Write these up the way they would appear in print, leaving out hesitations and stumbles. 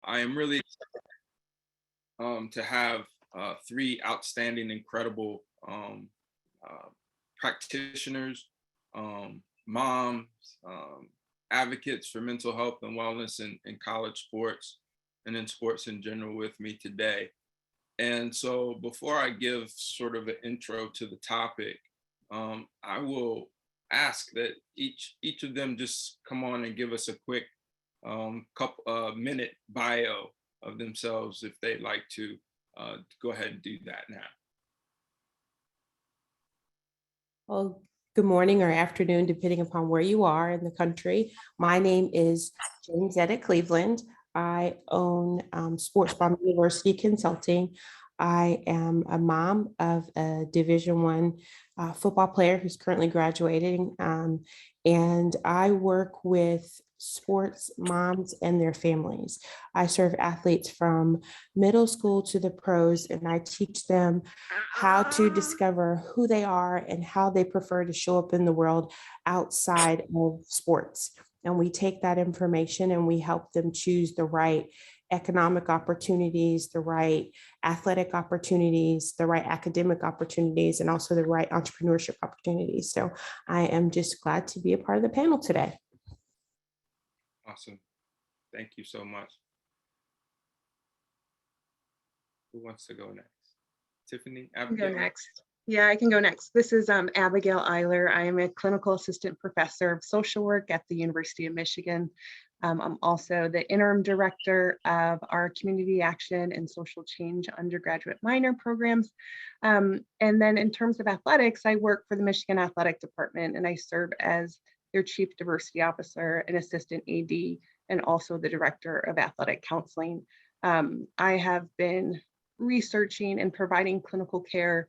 I am really to have three outstanding, incredible practitioners, moms, advocates for mental health and wellness in college sports and in sports in general with me today. And so before I give sort of an intro to the topic, I will ask that each of them just come on and give us a quick couple minute bio of themselves if they'd like to go ahead and do that now. Well, good morning or afternoon, depending upon where you are in the country. My name is Jamesetta Cleveland. I own Sports Bomb University Consulting. I am a mom of a Division I football player who's currently graduating, and I work with sports moms and their families. I serve athletes from middle school to the pros, and I teach them how to discover who they are and how they prefer to show up in the world outside of sports. And we take that information and we help them choose the right economic opportunities, the right athletic opportunities, the right academic opportunities, and also the right entrepreneurship opportunities. So I am just glad to be a part of the panel today. Awesome. Thank you so much. Who wants to go next? Tiffany, Abigail? Go next. Yeah, I can go next. This is Abigail Eiler. I am a clinical assistant professor of social work at the University of Michigan. I'm also the interim director of our community action and social change undergraduate minor programs. And then in terms of athletics, I work for the Michigan Athletic Department, and I serve as their chief diversity officer and assistant AD, and also the director of athletic counseling. I have been researching and providing clinical care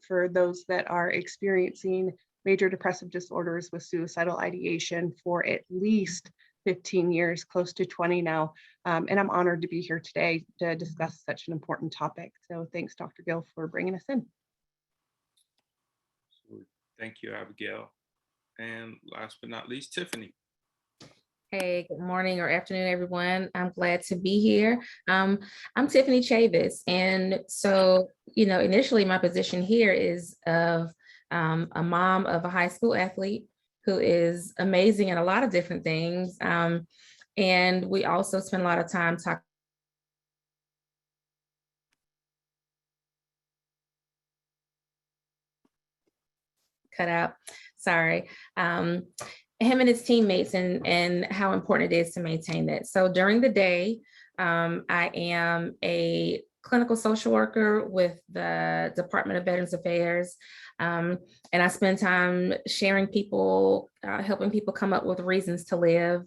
for those that are experiencing major depressive disorders with suicidal ideation for at least 15 years, close to 20 now. And I'm honored to be here today to discuss such an important topic. So thanks, Dr. Gill, for bringing us in. Thank you, Abigail. And last but not least, Tiffany. Hey, good morning or afternoon, everyone. I'm glad to be here. I'm Tiffany Chavis. And so, initially my position here is of a mom of a high school athlete who is amazing at a lot of different things. And we also spend a lot of time talking cut out, sorry. Him and his teammates and how important it is to maintain that. So during the day, I am a clinical social worker with the Department of Veterans Affairs. And I spend time sharing people, helping people come up with reasons to live.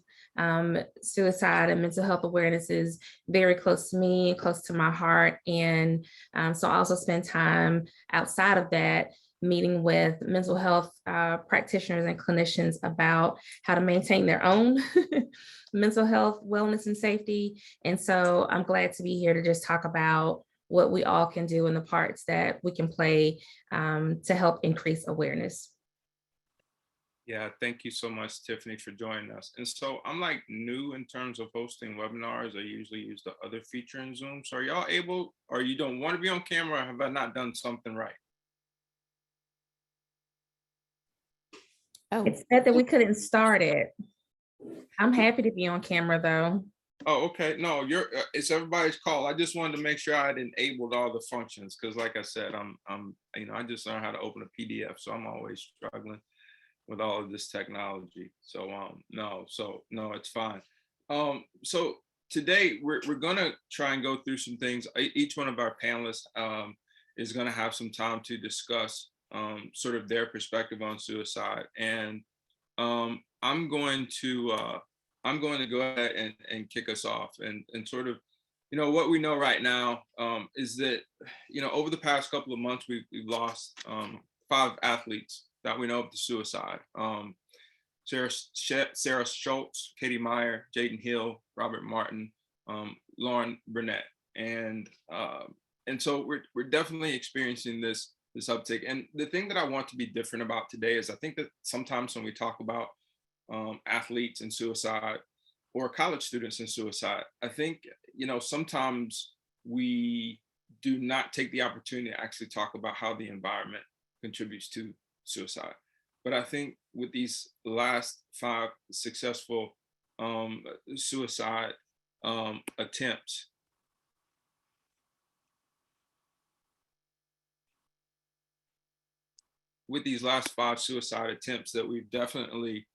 Suicide and mental health awareness is very close to me and close to my heart. And so I also spend time outside of that meeting with mental health practitioners and clinicians about how to maintain their own mental health, wellness, and safety. And so I'm glad to be here to just talk about what we all can do and the parts that we can play to help increase awareness. Yeah, thank you so much, Tiffany, for joining us. And so I'm like new in terms of hosting webinars. I usually use the other feature in Zoom. So are y'all able, or you don't want to be on camera, or have I not done something right? Oh. It said that we couldn't start it. I'm happy to be on camera though. Oh, okay. No, it's everybody's call. I just wanted to make sure I had enabled all the functions because, like I said, I just learned how to open a PDF, so I'm always struggling with all of this technology. So no, it's fine. So today we're gonna try and go through some things. Each one of our panelists is gonna have some time to discuss sort of their perspective on suicide, and I'm going to go ahead and kick us off and sort of, what we know right now is that, over the past couple of months, we've lost 5 athletes that we know of to suicide. Sarah Schultz, Katie Meyer, Jaden Hill, Robert Martin, Lauren Burnett. And so we're definitely experiencing this uptick. And the thing that I want to be different about today is I think that sometimes when we talk about athletes and suicide or college students and suicide, I think, sometimes we do not take the opportunity to actually talk about how the environment contributes to suicide. But I think with these last 5 successful suicide attempts, that we've definitely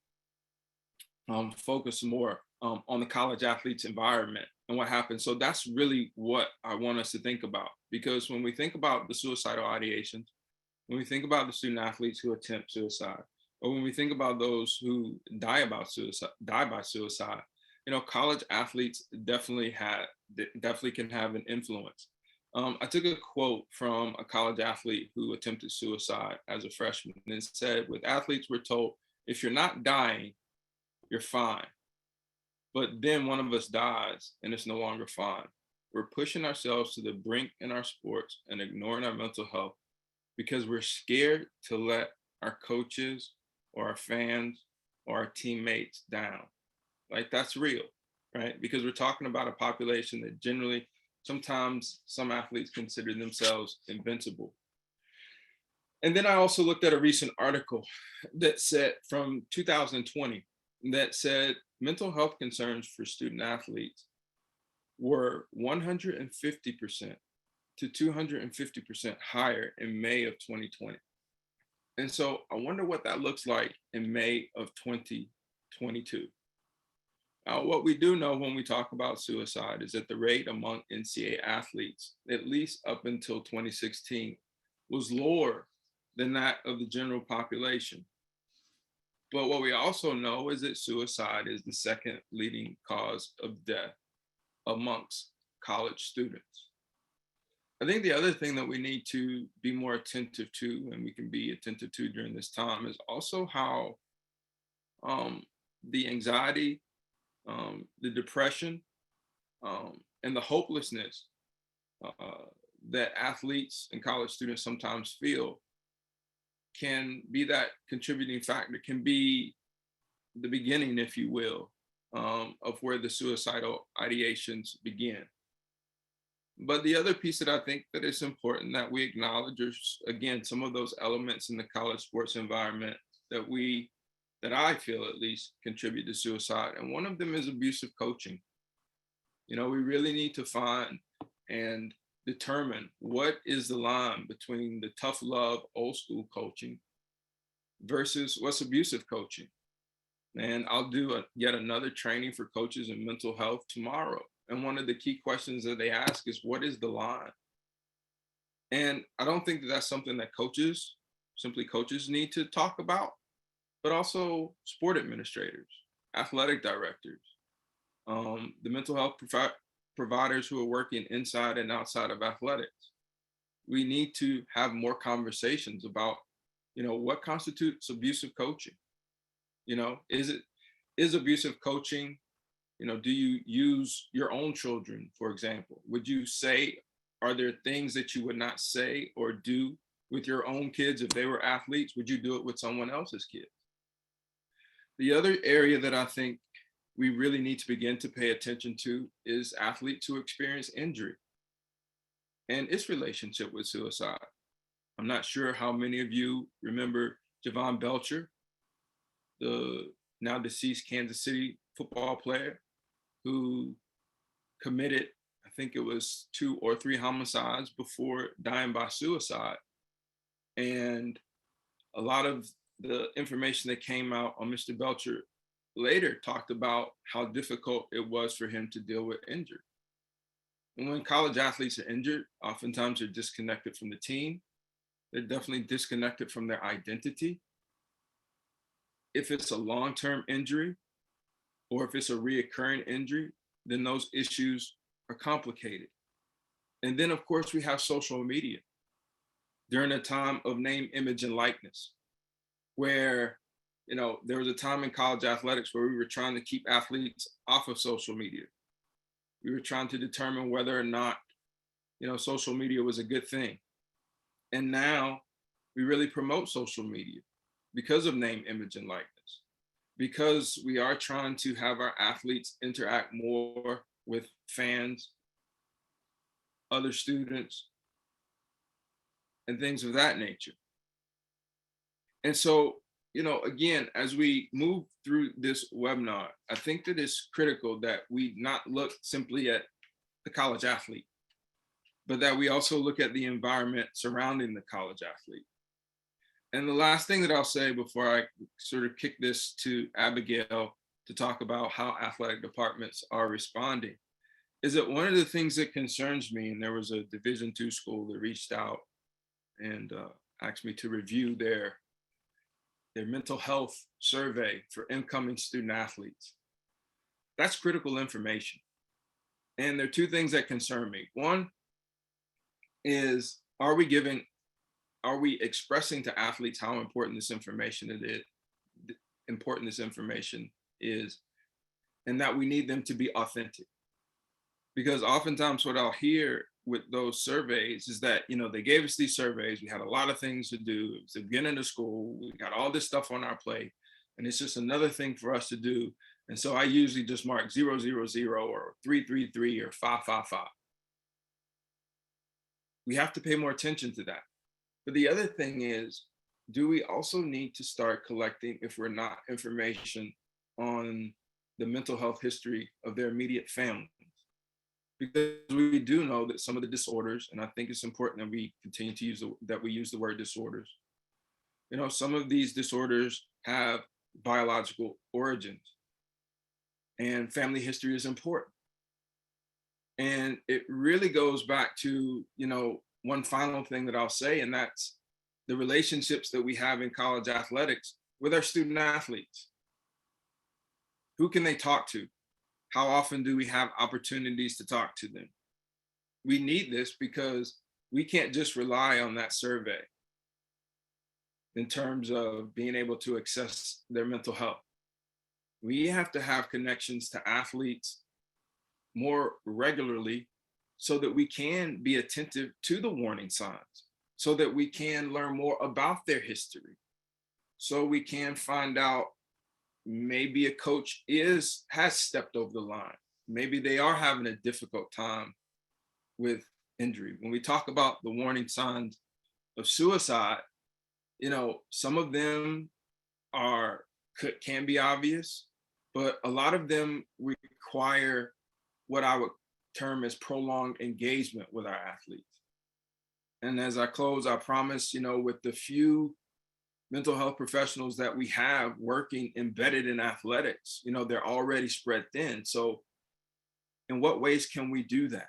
focused more on the college athletes environment and what happens. So that's really what I want us to think about, because when we think about the suicidal ideations, when we think about the student athletes who attempt suicide, or when we think about those who die by suicide, college athletes definitely can have an influence. I took a quote from a college athlete who attempted suicide as a freshman, and it said, "With athletes, we're told, if you're not dying, you're fine. But then one of us dies and it's no longer fine. We're pushing ourselves to the brink in our sports and ignoring our mental health because we're scared to let our coaches or our fans or our teammates down." Like, that's real, right? Because we're talking about a population that generally, sometimes some athletes consider themselves invincible. And then I also looked at a recent article that said from 2020 that said mental health concerns for student athletes were 150% to 250% higher in May of 2020. And so I wonder what that looks like in May of 2022. What we do know when we talk about suicide is that the rate among NCAA athletes, at least up until 2016, was lower than that of the general population. But what we also know is that suicide is the second leading cause of death amongst college students. I think the other thing that we need to be more attentive to, and we can be attentive to during this time, is also how the anxiety, the depression, and the hopelessness that athletes and college students sometimes feel can be that contributing factor, can be the beginning, if you will, of where the suicidal ideations begin. But the other piece that I think that it's important that we acknowledge is, again, some of those elements in the college sports environment that I feel at least contribute to suicide. And one of them is abusive coaching. We really need to find and determine what is the line between the tough love, old school coaching versus what's abusive coaching. And I'll do yet another training for coaches in mental health tomorrow. And one of the key questions that they ask is, what is the line? And I don't think that that's something that coaches need to talk about, but also sport administrators, athletic directors, the mental health providers who are working inside and outside of athletics. We need to have more conversations about, what constitutes abusive coaching. Is abusive coaching, do you use your own children, for example? Would you say, are there things that you would not say or do with your own kids if they were athletes? Would you do it with someone else's kids? The other area that I think we really need to begin to pay attention to is athletes who experience injury and its relationship with suicide. I'm not sure how many of you remember Javon Belcher, the now deceased Kansas City football player who committed, I think it was 2 or 3 homicides before dying by suicide. And a lot of the information that came out on Mr. Belcher later talked about how difficult it was for him to deal with injury. And when college athletes are injured, oftentimes they're disconnected from the team. They're definitely disconnected from their identity. If it's a long-term injury, or if it's a reoccurring injury, then those issues are complicated. And then, of course, we have social media during a time of name, image, and likeness, where, there was a time in college athletics where we were trying to keep athletes off of social media. We were trying to determine whether or not, social media was a good thing. And now we really promote social media because of name, image, and likeness, because we are trying to have our athletes interact more with fans, other students, and things of that nature. And so, you know, again, as we move through this webinar, I think that it's critical that we not look simply at the college athlete, but that we also look at the environment surrounding the college athlete. And the last thing that I'll say before I sort of kick this to Abigail to talk about how athletic departments are responding is that one of the things that concerns me, and there was a Division II school that reached out and asked me to review their mental health survey for incoming student athletes. That's critical information. And there are two things that concern me. One is, are we expressing to athletes how important this information is, and that we need them to be authentic? Because oftentimes what I'll hear with those surveys is that, you know, they gave us these surveys, we had a lot of things to do, it was the beginning of school, we got all this stuff on our plate, and it's just another thing for us to do. And so I usually just mark 000 or 333 or 555. We have to pay more attention to that. But the other thing is, do we also need to start collecting, if we're not, information on the mental health history of their immediate families? Because we do know that some of the disorders, and I think it's important that we continue to use the word disorders. You know, some of these disorders have biological origins, and family history is important. And it really goes back to, you know, one final thing that I'll say, and that's the relationships that we have in college athletics with our student athletes. Who can they talk to? How often do we have opportunities to talk to them? We need this because we can't just rely on that survey in terms of being able to assess their mental health. We have to have connections to athletes more regularly so that we can be attentive to the warning signs, so that we can learn more about their history, so we can find out maybe a coach has stepped over the line. Maybe they are having a difficult time with injury. When we talk about the warning signs of suicide, you know, some of them can be obvious, but a lot of them require what I would term as prolonged engagement with our athletes. And as I close, I promise, you know, with the few mental health professionals that we have working embedded in athletics, you know, they're already spread thin. So in what ways can we do that?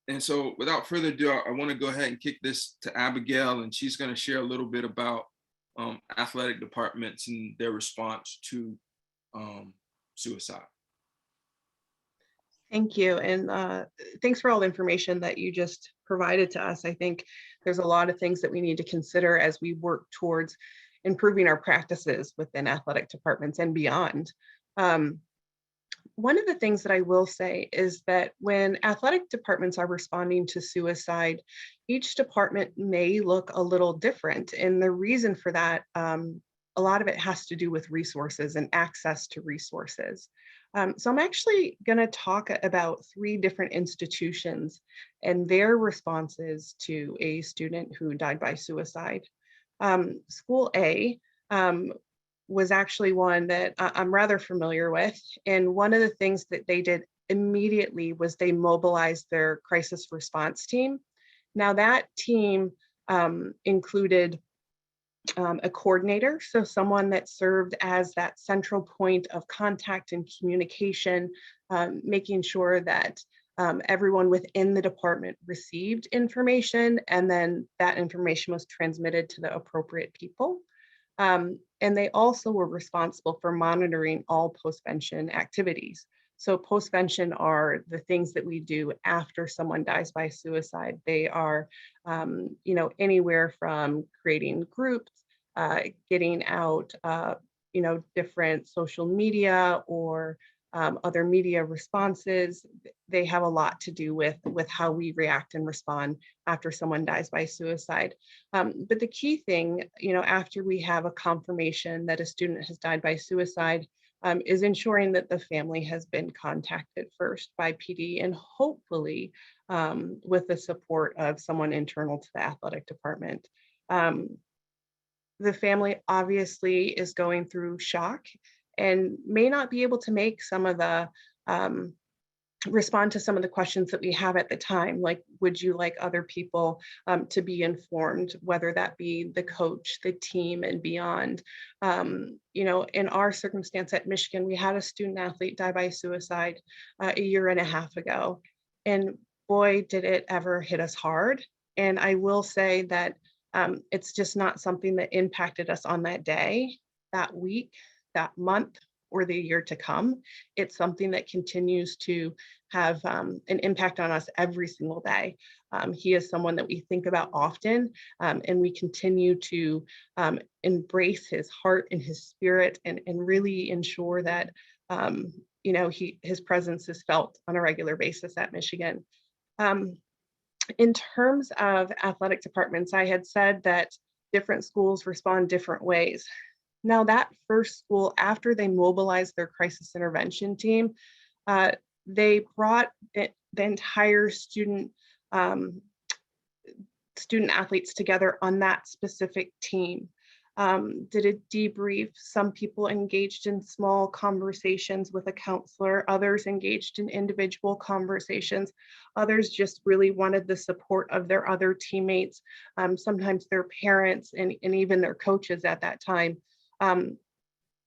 And so without further ado, I want to go ahead and kick this to Abigail, and she's going to share a little bit about athletic departments and their response to suicide. Thank you. And thanks for all the information that you just provided to us. I think there's a lot of things that we need to consider as we work towards improving our practices within athletic departments and beyond. One of the things that I will say is that when athletic departments are responding to suicide, each department may look a little different. And the reason for that, a lot of it has to do with resources and access to resources. So I'm actually going to talk about 3 different institutions and their responses to a student who died by suicide. School A was actually one that I'm rather familiar with. And one of the things that they did immediately was they mobilized their crisis response team. Now that team included a coordinator, so someone that served as that central point of contact and communication, making sure that everyone within the department received information, and then that information was transmitted to the appropriate people. And they also were responsible for monitoring all postvention activities. So postvention are the things that we do after someone dies by suicide. They are, you know, anywhere from creating groups, getting out, you know, different social media or other media responses. They have a lot to do with how we react and respond after someone dies by suicide. But the key thing, you know, after we have a confirmation that a student has died by suicide, is ensuring that the family has been contacted first by PD, and hopefully with the support of someone internal to the athletic department. The family obviously is going through shock and may not be able to make some of the respond to some of the questions that we have at the time, like, would you like other people to be informed, whether that be the coach, the team, and beyond. In our circumstance at Michigan, we had a student athlete die by suicide a year and a half ago. And boy, did it ever hit us hard. And I will say that it's just not something that impacted us on that day, that week, that month, or the year to come. It's something that continues to have an impact on us every single day. He is someone that we think about often, and we continue to embrace his heart and his spirit, and really ensure that his presence is felt on a regular basis at Michigan. In terms of athletic departments, I had said that different schools respond different ways. Now, that first school, after they mobilized their crisis intervention team, they brought the entire student athletes together on that specific team. Did a debrief. Some people engaged in small conversations with a counselor, others engaged in individual conversations, others just really wanted the support of their other teammates, sometimes their parents, and even their coaches at that time.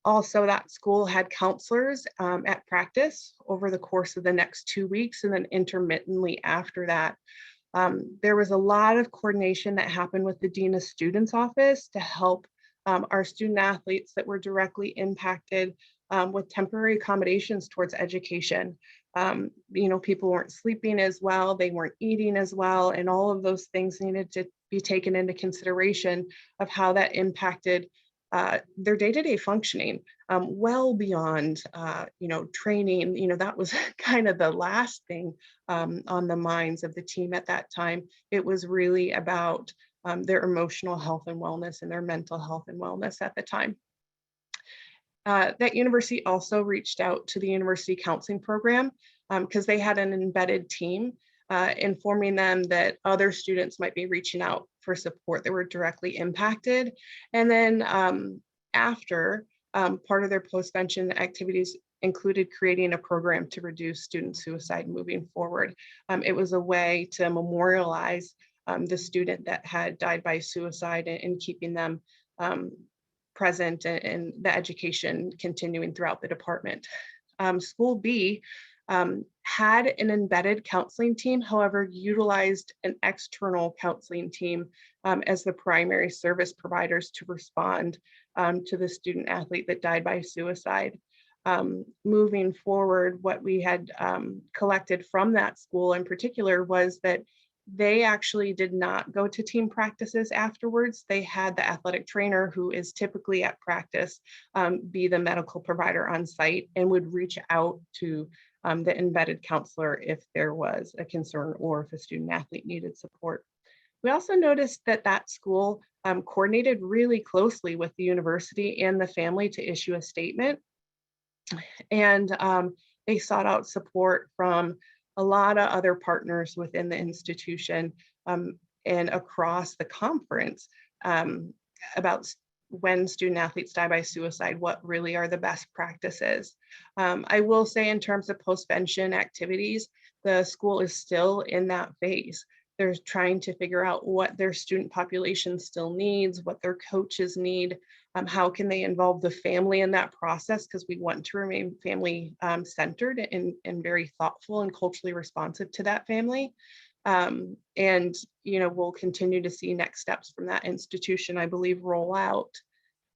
Also, that school had counselors at practice over the course of the next 2 weeks, and then intermittently after that. There was a lot of coordination that happened with the Dean of Students office to help our student athletes that were directly impacted with temporary accommodations towards education. People weren't sleeping as well, they weren't eating as well, and all of those things needed to be taken into consideration of how that impacted their day-to-day functioning, well beyond, training. That was kind of the last thing on the minds of the team at that time. It was really about their emotional health and wellness and their mental health and wellness at the time. That university also reached out to the university counseling program because they had an embedded team, informing them that other students might be reaching out for support that were directly impacted. And then after, part of their postvention activities included creating a program to reduce student suicide moving forward. It was a way to memorialize the student that had died by suicide, and keeping them present, and the education continuing throughout the department. School B had an embedded counseling team, however, utilized an external counseling team as the primary service providers to respond to the student athlete that died by suicide. Moving forward, what we had collected from that school in particular was that they actually did not go to team practices afterwards. They had the athletic trainer, who is typically at practice, be the medical provider on site, and would reach out to the embedded counselor if there was a concern or if a student athlete needed support. We also noticed that that school coordinated really closely with the university and the family to issue a statement. And they sought out support from a lot of other partners within the institution and across the conference about when student athletes die by suicide, what really are the best practices. I will say, in terms of postvention activities, the school is still in that phase. They're trying to figure out what their student population still needs, what their coaches need, how can they involve the family in that process, because we want to remain family centered and very thoughtful and culturally responsive to that family. We'll continue to see next steps from that institution, I believe, roll out.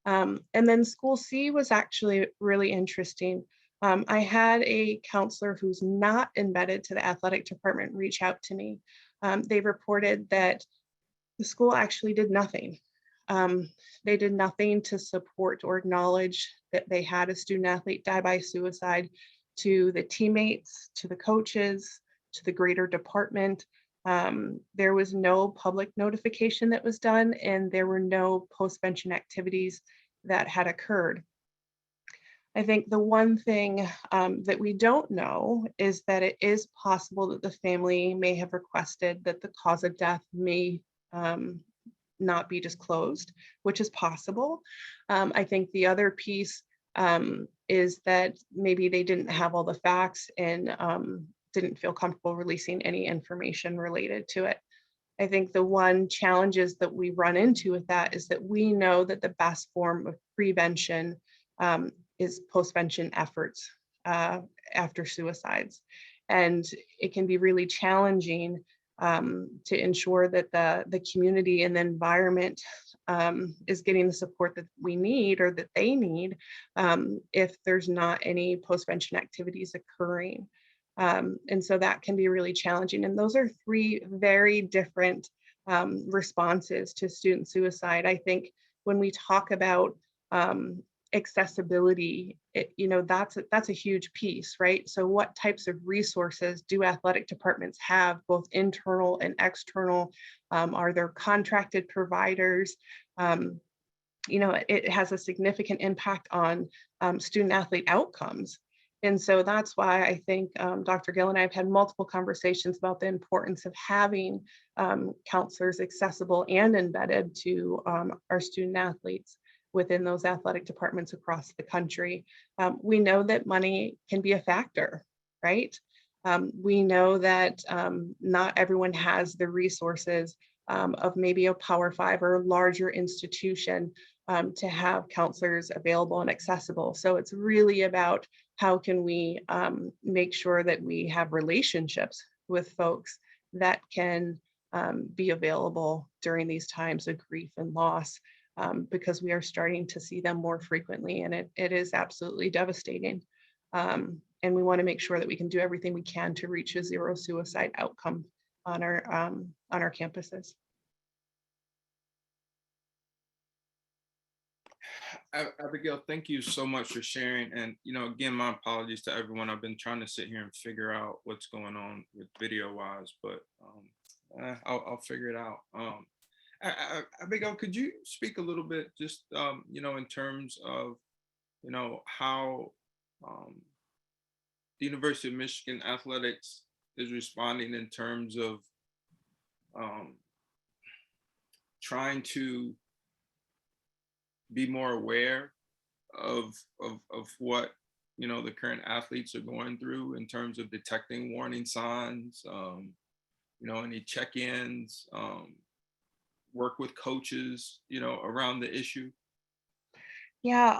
And then School C was actually really interesting. I had a counselor who's not embedded to the athletic department reach out to me. They reported that the school actually did nothing. They did nothing to support or acknowledge that they had a student athlete die by suicide, to the teammates, to the coaches, to the greater department. There was no public notification that was done, and there were no postvention activities that had occurred. I think the one thing that we don't know is that it is possible that the family may have requested that the cause of death may not be disclosed, which is possible. I think the other piece is that maybe they didn't have all the facts and didn't feel comfortable releasing any information related to it. I think the one challenges that we run into with that is that we know that the best form of prevention is postvention efforts after suicides. And it can be really challenging to ensure that the community and the environment is getting the support that we need or that they need if there's not any postvention activities occurring. And so that can be really challenging. And those are three very different responses to student suicide. I think when we talk about accessibility, that's a huge piece, right? So what types of resources do athletic departments have, both internal and external? Are there contracted providers? It has a significant impact on student athlete outcomes. And so that's why I think Dr. Gill and I have had multiple conversations about the importance of having counselors accessible and embedded to our student athletes within those athletic departments across the country. We know that money can be a factor, right? We know that not everyone has the resources of maybe a Power 5 or larger institution to have counselors available and accessible. So it's really about how can we make sure that we have relationships with folks that can be available during these times of grief and loss, because we are starting to see them more frequently, and it is absolutely devastating. And we want to make sure that we can do everything we can to reach a zero suicide outcome on our campuses. Abigail, thank you so much for sharing. And, again, my apologies to everyone. I've been trying to sit here and figure out what's going on with video wise, but I'll figure it out. Abigail, could you speak a little bit just, in terms of, how the University of Michigan athletics is responding in terms of trying to be more aware of what the current athletes are going through in terms of detecting warning signs, any check-ins, work with coaches, around the issue? Yeah,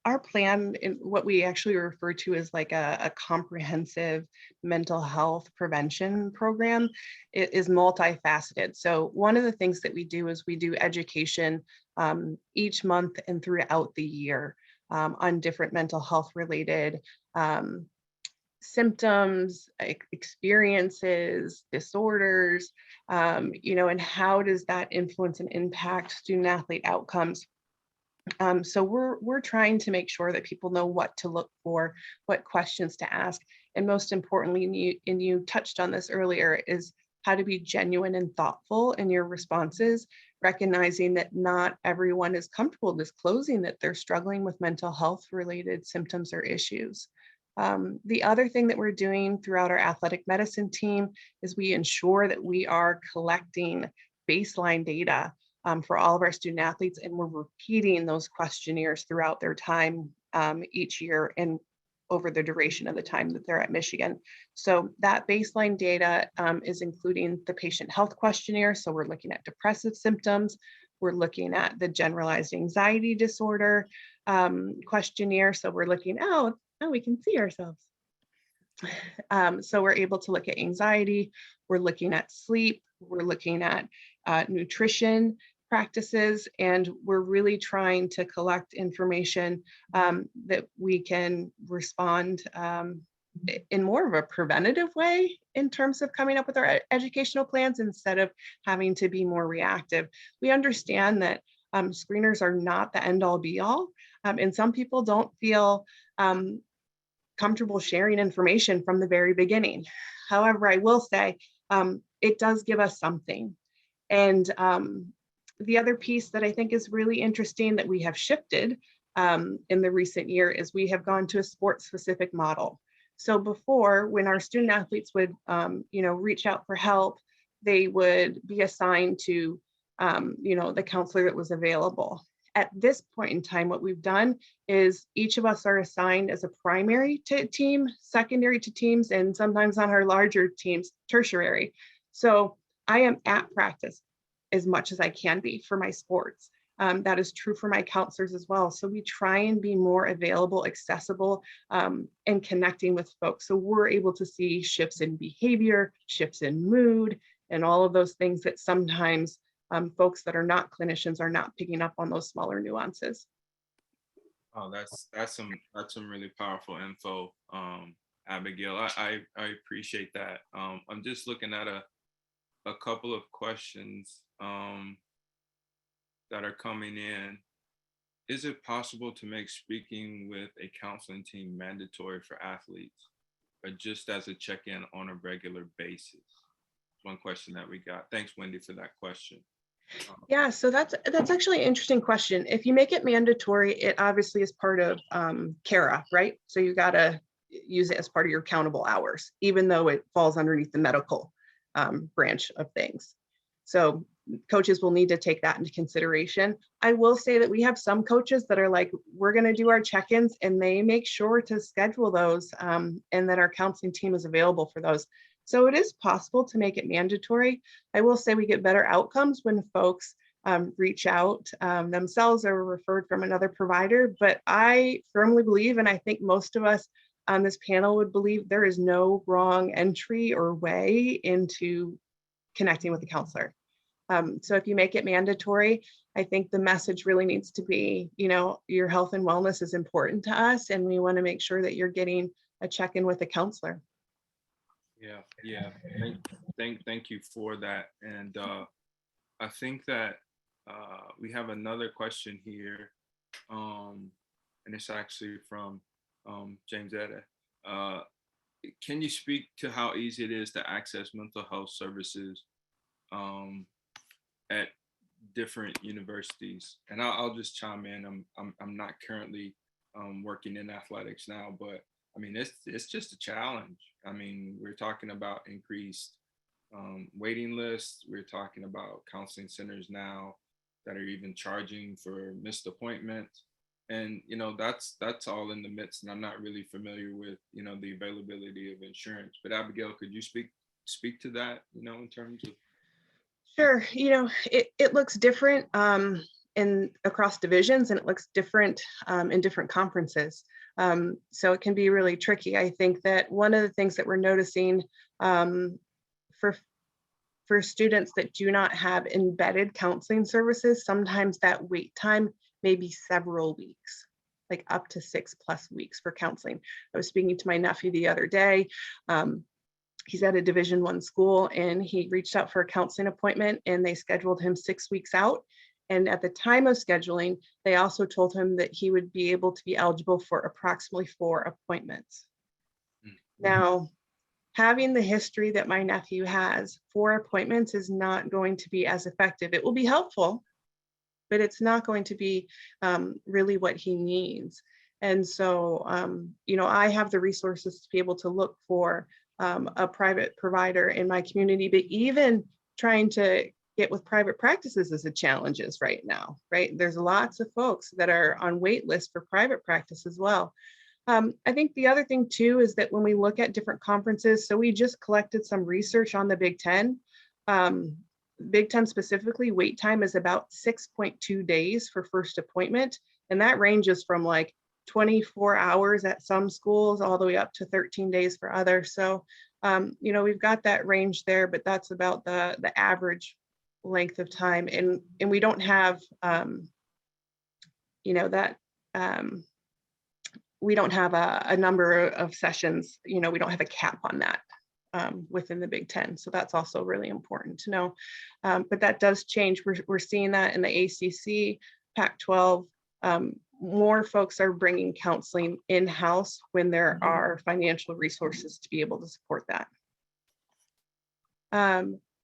our plan, in what we actually refer to as like a comprehensive mental health prevention program, it is multifaceted. So one of the things that we do is we do education each month and throughout the year on different mental health related symptoms, experiences, disorders, and how does that influence and impact student athlete outcomes. So we're trying to make sure that people know what to look for, what questions to ask, and most importantly, and you touched on this earlier, is how to be genuine and thoughtful in your responses, recognizing that not everyone is comfortable disclosing that they're struggling with mental health related symptoms or issues. The other thing that we're doing throughout our athletic medicine team is we ensure that we are collecting baseline data for all of our student athletes, and we're repeating those questionnaires throughout their time each year and over the duration of the time that they're at Michigan. So that baseline data is including the patient health questionnaire. So we're looking at depressive symptoms. We're looking at the generalized anxiety disorder questionnaire. So we're looking, oh, we can see ourselves. So we're able to look at anxiety. We're looking at sleep. We're looking at nutrition practices, and we're really trying to collect information that we can respond in more of a preventative way in terms of coming up with our educational plans instead of having to be more reactive. We understand that screeners are not the end all be all, and some people don't feel comfortable sharing information from the very beginning. However, I will say it does give us something. And the other piece that I think is really interesting that we have shifted in the recent year is we have gone to a sports specific model. So before, when our student athletes would, reach out for help, they would be assigned to, the counselor that was available. At this point in time, what we've done is each of us are assigned as a primary to team, secondary to teams, and sometimes on our larger teams, tertiary. So I am at practice as much as I can be for my sports. That is true for my counselors as well. So we try and be more available, accessible, and connecting with folks. So we're able to see shifts in behavior, shifts in mood, and all of those things that sometimes folks that are not clinicians are not picking up on those smaller nuances. Oh, that's some really powerful info, Abigail. I appreciate that. I'm just looking at a couple of questions that are coming in. Is it possible to make speaking with a counseling team mandatory for athletes, or just as a check-in on a regular basis? One question that we got. Thanks, Wendy, for that question. Yeah, so that's actually an interesting question. If you make it mandatory, it obviously is part of CARA, right? So you got to use it as part of your countable hours, even though it falls underneath the medical branch of things. So coaches will need to take that into consideration. I will say that we have some coaches that are like, we're going to do our check-ins, and they make sure to schedule those, and that our counseling team is available for those. So it is possible to make it mandatory. I will say we get better outcomes when folks reach out themselves or referred from another provider. But I firmly believe, and I think most of us on this panel would believe, there is no wrong entry or way into connecting with a counselor. So if you make it mandatory, I think the message really needs to be, your health and wellness is important to us, and we want to make sure that you're getting a check-in with a counselor. Yeah. Thank you for that. And I think that we have another question here, and it's actually from Jamesetta. Can you speak to how easy it is to access mental health services at different universities? And I'll just chime in. I'm not currently working in athletics now, but I mean, it's just a challenge. I mean, we're talking about increased waiting lists. We're talking about counseling centers now that are even charging for missed appointments. And, that's all in the midst. And I'm not really familiar with, the availability of insurance. But Abigail, could you speak to that, in terms of? Sure. It looks different in across divisions, and it looks different in different conferences. So it can be really tricky. I think that one of the things that we're noticing for students that do not have embedded counseling services, sometimes that wait time may be several weeks, like up to 6+ weeks for counseling. I was speaking to my nephew the other day. He's at a Division I school, and he reached out for a counseling appointment, and they scheduled him 6 weeks out. And at the time of scheduling, they also told him that he would be able to be eligible for approximately 4 appointments. Mm-hmm. Now, having the history that my nephew has, 4 appointments is not going to be as effective. It will be helpful, but it's not going to be really what he needs. And so, I have the resources to be able to look for a private provider in my community, but even trying to get with private practices is a challenge right now, right? There's lots of folks that are on wait lists for private practice as well. I think the other thing too is that when we look at different conferences, so we just collected some research on the Big Ten. Big Ten specifically, wait time is about 6.2 days for first appointment. And that ranges from like 24 hours at some schools all the way up to 13 days for others. So, we've got that range there, but that's about the average length of time. And we don't have, we don't have a number of sessions, we don't have a cap on that within the Big Ten. So that's also really important to know. But that does change. We're seeing that in the ACC, Pac-12. More folks are bringing counseling in-house when there are financial resources to be able to support that.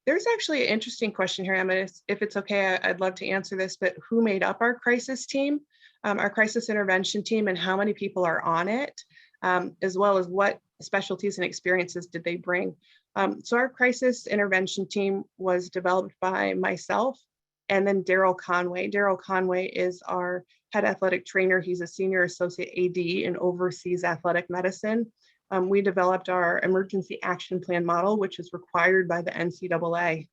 There's actually an interesting question here, Emmett. If it's okay, I'd love to answer this, but who made up our crisis team? our crisis intervention team and how many people are on it, as well as what specialties and experiences did they bring. So our crisis intervention team was developed by myself and then Daryl Conway. Daryl Conway is our head athletic trainer. He's a senior associate AD and oversees athletic medicine. We developed our emergency action plan model, which is required by the NCAA.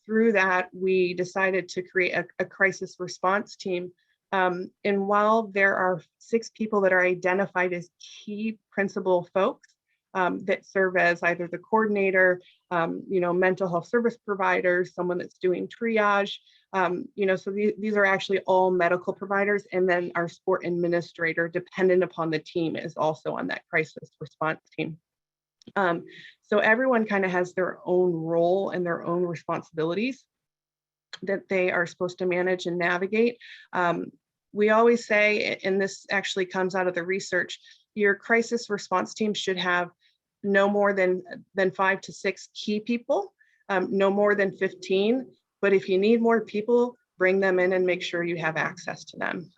Through that, we decided to create a crisis response team. And while there are 6 people that are identified as key principal folks that serve as either the coordinator, mental health service providers, someone that's doing triage, so these are actually all medical providers. And then our sport administrator, dependent upon the team, is also on that crisis response team. So everyone kind of has their own role and their own responsibilities that they are supposed to manage and navigate. We always say, and this actually comes out of the research, your crisis response team should have no more than 5 to 6 key people, no more than 15. But if you need more people, bring them in and make sure you have access to them.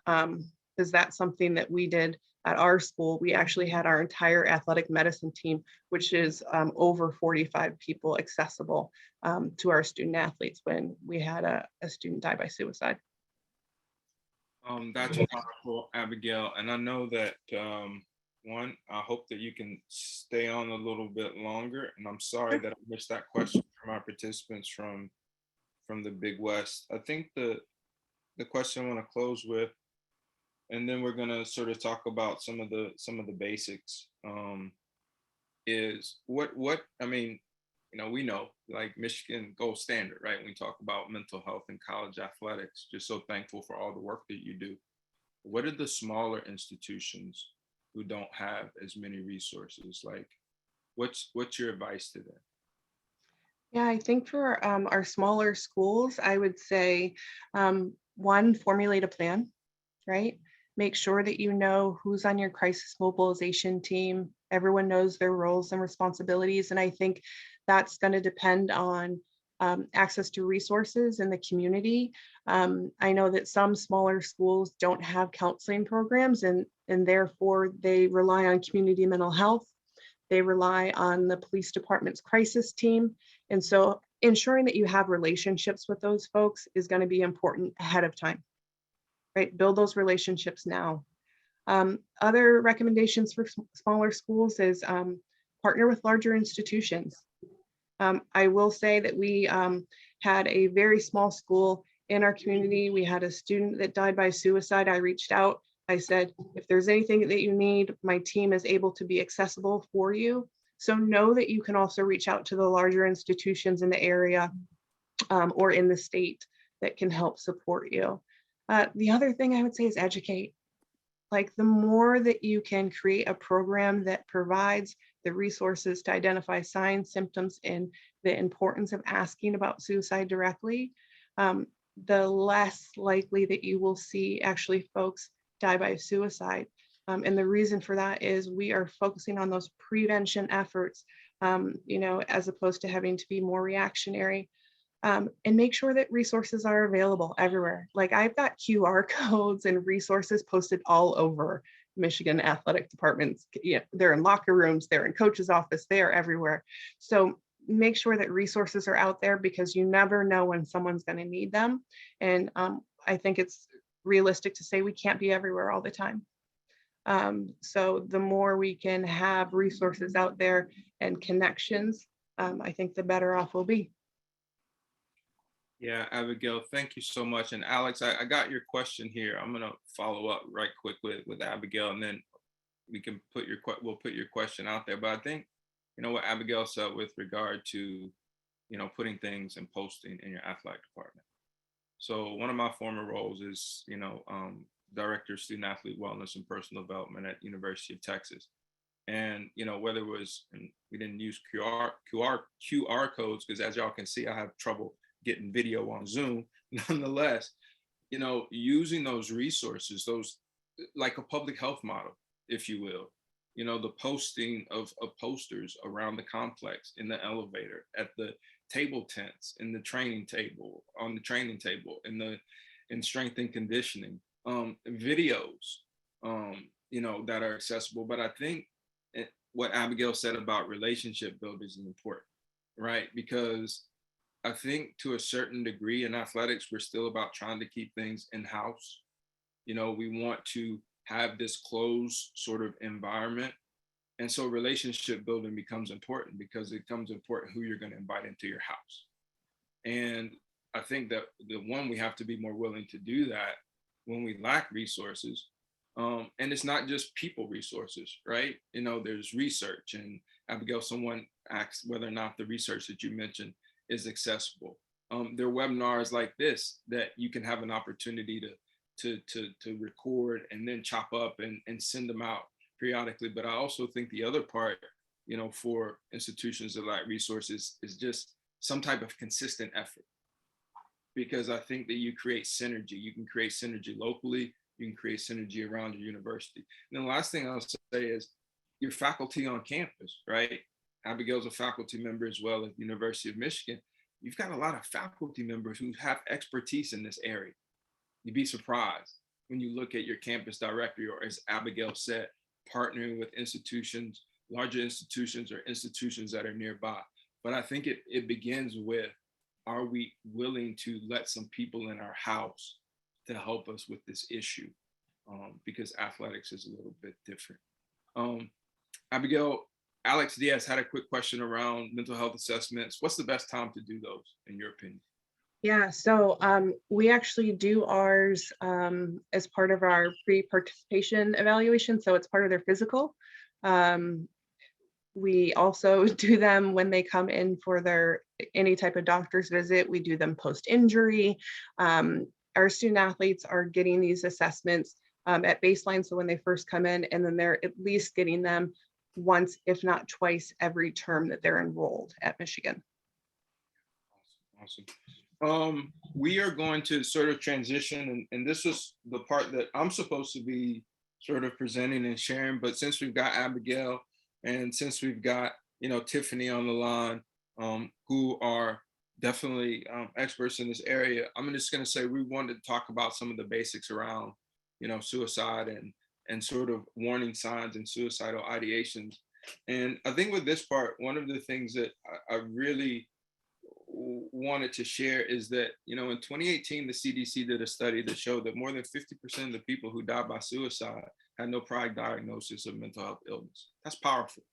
Because that's something that we did at our school. We actually had our entire athletic medicine team, which is over 45 people, accessible to our student athletes when we had a student die by suicide. That's powerful, Abigail. And I know that one, I hope that you can stay on a little bit longer. And I'm sorry that I missed that question from our participants from the Big West. I think the question I want to close with, and then we're gonna sort of talk about some of the basics, is what I mean, we know like Michigan gold standard, right? When we talk about mental health in college athletics, just so thankful for all the work that you do. What are the smaller institutions who don't have as many resources? Like, what's your advice to them? Yeah, I think for our smaller schools, I would say, one, formulate a plan, right? Make sure that you know who's on your crisis mobilization team. Everyone knows their roles and responsibilities. And I think that's going to depend on access to resources in the community. I know that some smaller schools don't have counseling programs, and therefore they rely on community mental health. They rely on the police department's crisis team. And so ensuring that you have relationships with those folks is going to be important ahead of time, right? Build those relationships now. Other recommendations for smaller schools is partner with larger institutions. I will say that we had a very small school in our community. We had a student that died by suicide. I reached out. I said, if there's anything that you need, my team is able to be accessible for you. So know that you can also reach out to the larger institutions in the area or in the state that can help support you. The other thing I would say is educate. Like, the more that you can create a program that provides the resources to identify signs, symptoms, and the importance of asking about suicide directly, the less likely that you will see actually folks die by suicide. And the reason for that is we are focusing on those prevention efforts, as opposed to having to be more reactionary. And make sure that resources are available everywhere. Like, I've got QR codes and resources posted all over Michigan athletic departments. Yeah, they're in locker rooms, they're in coach's office, they are everywhere. So make sure that resources are out there, because you never know when someone's going to need them. And I think it's realistic to say we can't be everywhere all the time. So the more we can have resources out there and connections, I think the better off we'll be. Yeah, Abigail, thank you so much. And Alex, I got your question here. I'm gonna follow up right quick with Abigail, and then we can we'll put your question out there. But I think, what Abigail said with regard to, putting things and posting in your athletic department. So one of my former roles is, director of student athlete wellness and personal development at University of Texas. And, whether it was, and we didn't use QR codes, because as y'all can see, I have trouble getting video on Zoom. Nonetheless, using those resources, those, like a public health model, if you will, the posting of posters around the complex, in the elevator, at the table tents, in the training table, on the training table, in strength and conditioning, videos, that are accessible. But I think what Abigail said about relationship building is important, right? Because I think to a certain degree in athletics, we're still about trying to keep things in-house. We want to have this closed sort of environment. And so relationship building becomes important because it becomes important who you're going to invite into your house. And I think that we have to be more willing to do that when we lack resources. And it's not just people resources, right? There's research, and Abigail, someone asked whether or not the research that you mentioned is accessible. There are webinars like this that you can have an opportunity to record and then chop up and send them out periodically. But I also think the other part, for institutions that lack resources is just some type of consistent effort. Because I think that you create synergy. You can create synergy locally, you can create synergy around your university. And the last thing I'll say is your faculty on campus, right? Abigail's a faculty member as well at the University of Michigan. You've got a lot of faculty members who have expertise in this area. You'd be surprised when you look at your campus directory, or as Abigail said, partnering with institutions, larger institutions, or institutions that are nearby. But I think it begins with, are we willing to let some people in our house to help us with this issue? Because athletics is a little bit different. Abigail, Alex Diaz had a quick question around mental health assessments. What's the best time to do those, in your opinion? Yeah, so we actually do ours as part of our pre-participation evaluation. So it's part of their physical. We also do them when they come in for their any type of doctor's visit. We do them post-injury. Our student athletes are getting these assessments at baseline, so when they first come in, and then they're at least getting them once, if not twice, every term that they're enrolled at Michigan. Awesome. We are going to sort of transition, and this is the part that I'm supposed to be sort of presenting and sharing, but since we've got Abigail and since we've got Tiffany on the line, who are definitely experts in this area, I'm just going to say we wanted to talk about some of the basics around suicide and sort of warning signs and suicidal ideations. And I think with this part, one of the things that I really wanted to share is that, in 2018, the CDC did a study that showed that more than 50% of the people who died by suicide had no prior diagnosis of mental health illness. That's powerful.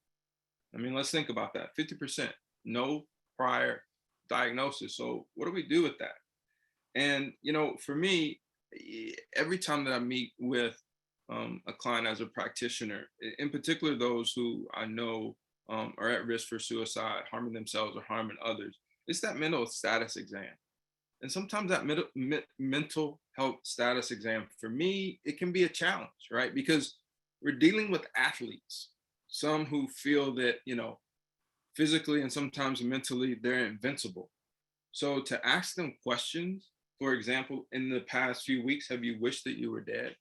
I mean, let's think about that. 50%, no prior diagnosis. So what do we do with that? And, for me, every time that I meet with a client as a practitioner, in particular, those who I know are at risk for suicide, harming themselves or harming others, it's that mental status exam. And sometimes that mental health status exam, for me, it can be a challenge, right? Because we're dealing with athletes, some who feel that, physically and sometimes mentally, they're invincible. So to ask them questions, for example, in the past few weeks, have you wished that you were dead?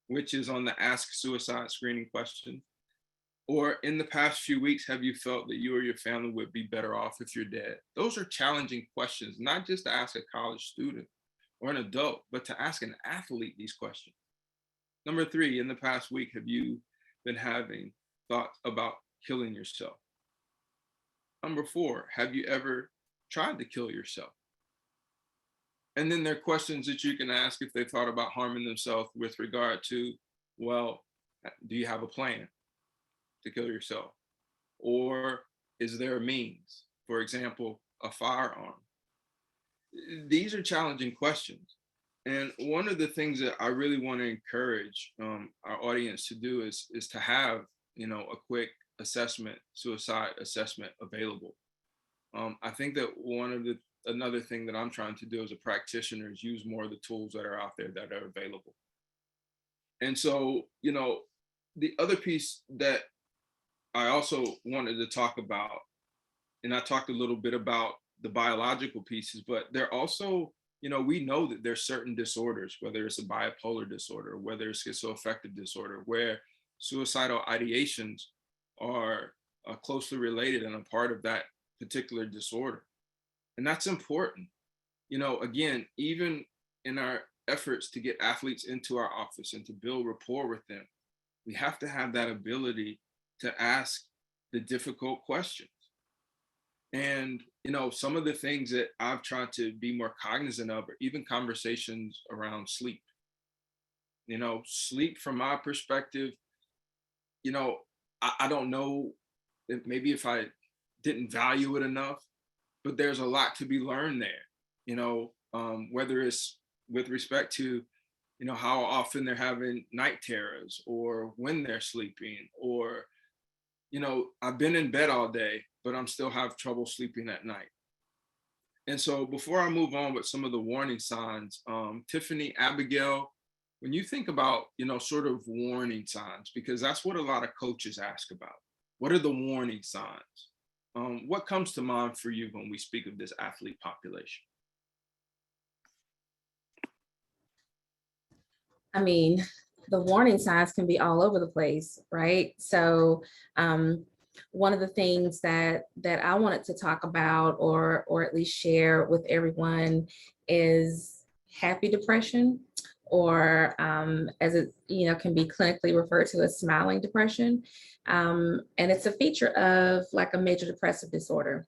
Which is on the Ask Suicide screening question. Or in the past few weeks, have you felt that you or your family would be better off if you're dead? Those are challenging questions, not just to ask a college student or an adult, but to ask an athlete these questions. Number 3, in the past week, have you been having thoughts about killing yourself? Number 4, have you ever tried to kill yourself? And then there are questions that you can ask if they thought about harming themselves with regard to, well, do you have a plan to kill yourself? Or is there a means, for example, a firearm? These are challenging questions. And one of the things that I really want to encourage our audience to do is to have, a quick assessment, suicide assessment available. I think that another thing that I'm trying to do as a practitioner is use more of the tools that are out there that are available. And so, the other piece that I also wanted to talk about, and I talked a little bit about the biological pieces, but there also, we know that there's certain disorders, whether it's a bipolar disorder, whether it's schizoaffective disorder, where suicidal ideations are closely related and a part of that particular disorder. And that's important. Again, even in our efforts to get athletes into our office and to build rapport with them, we have to have that ability to ask the difficult questions. And, you know, some of the things that I've tried to be more cognizant of are even conversations around sleep. You know, sleep from my perspective, you know, I don't know if maybe if I didn't value it enough, but there's a lot to be learned there, you know, whether it's with respect to, you know, how often they're having night terrors or when they're sleeping, or, you know, I've been in bed all day, but I'm still have trouble sleeping at night. And so before I move on with some of the warning signs, Tiffany, Abigail, when you think about, you know, sort of warning signs, because that's what a lot of coaches ask about. What are the warning signs? What comes to mind for you when we speak of this athlete population? I mean, the warning signs can be all over the place, right? So one of the things that I wanted to talk about, or at least share with everyone, is happy depression, or as it, you know, can be clinically referred to as smiling depression. And it's a feature of like a major depressive disorder.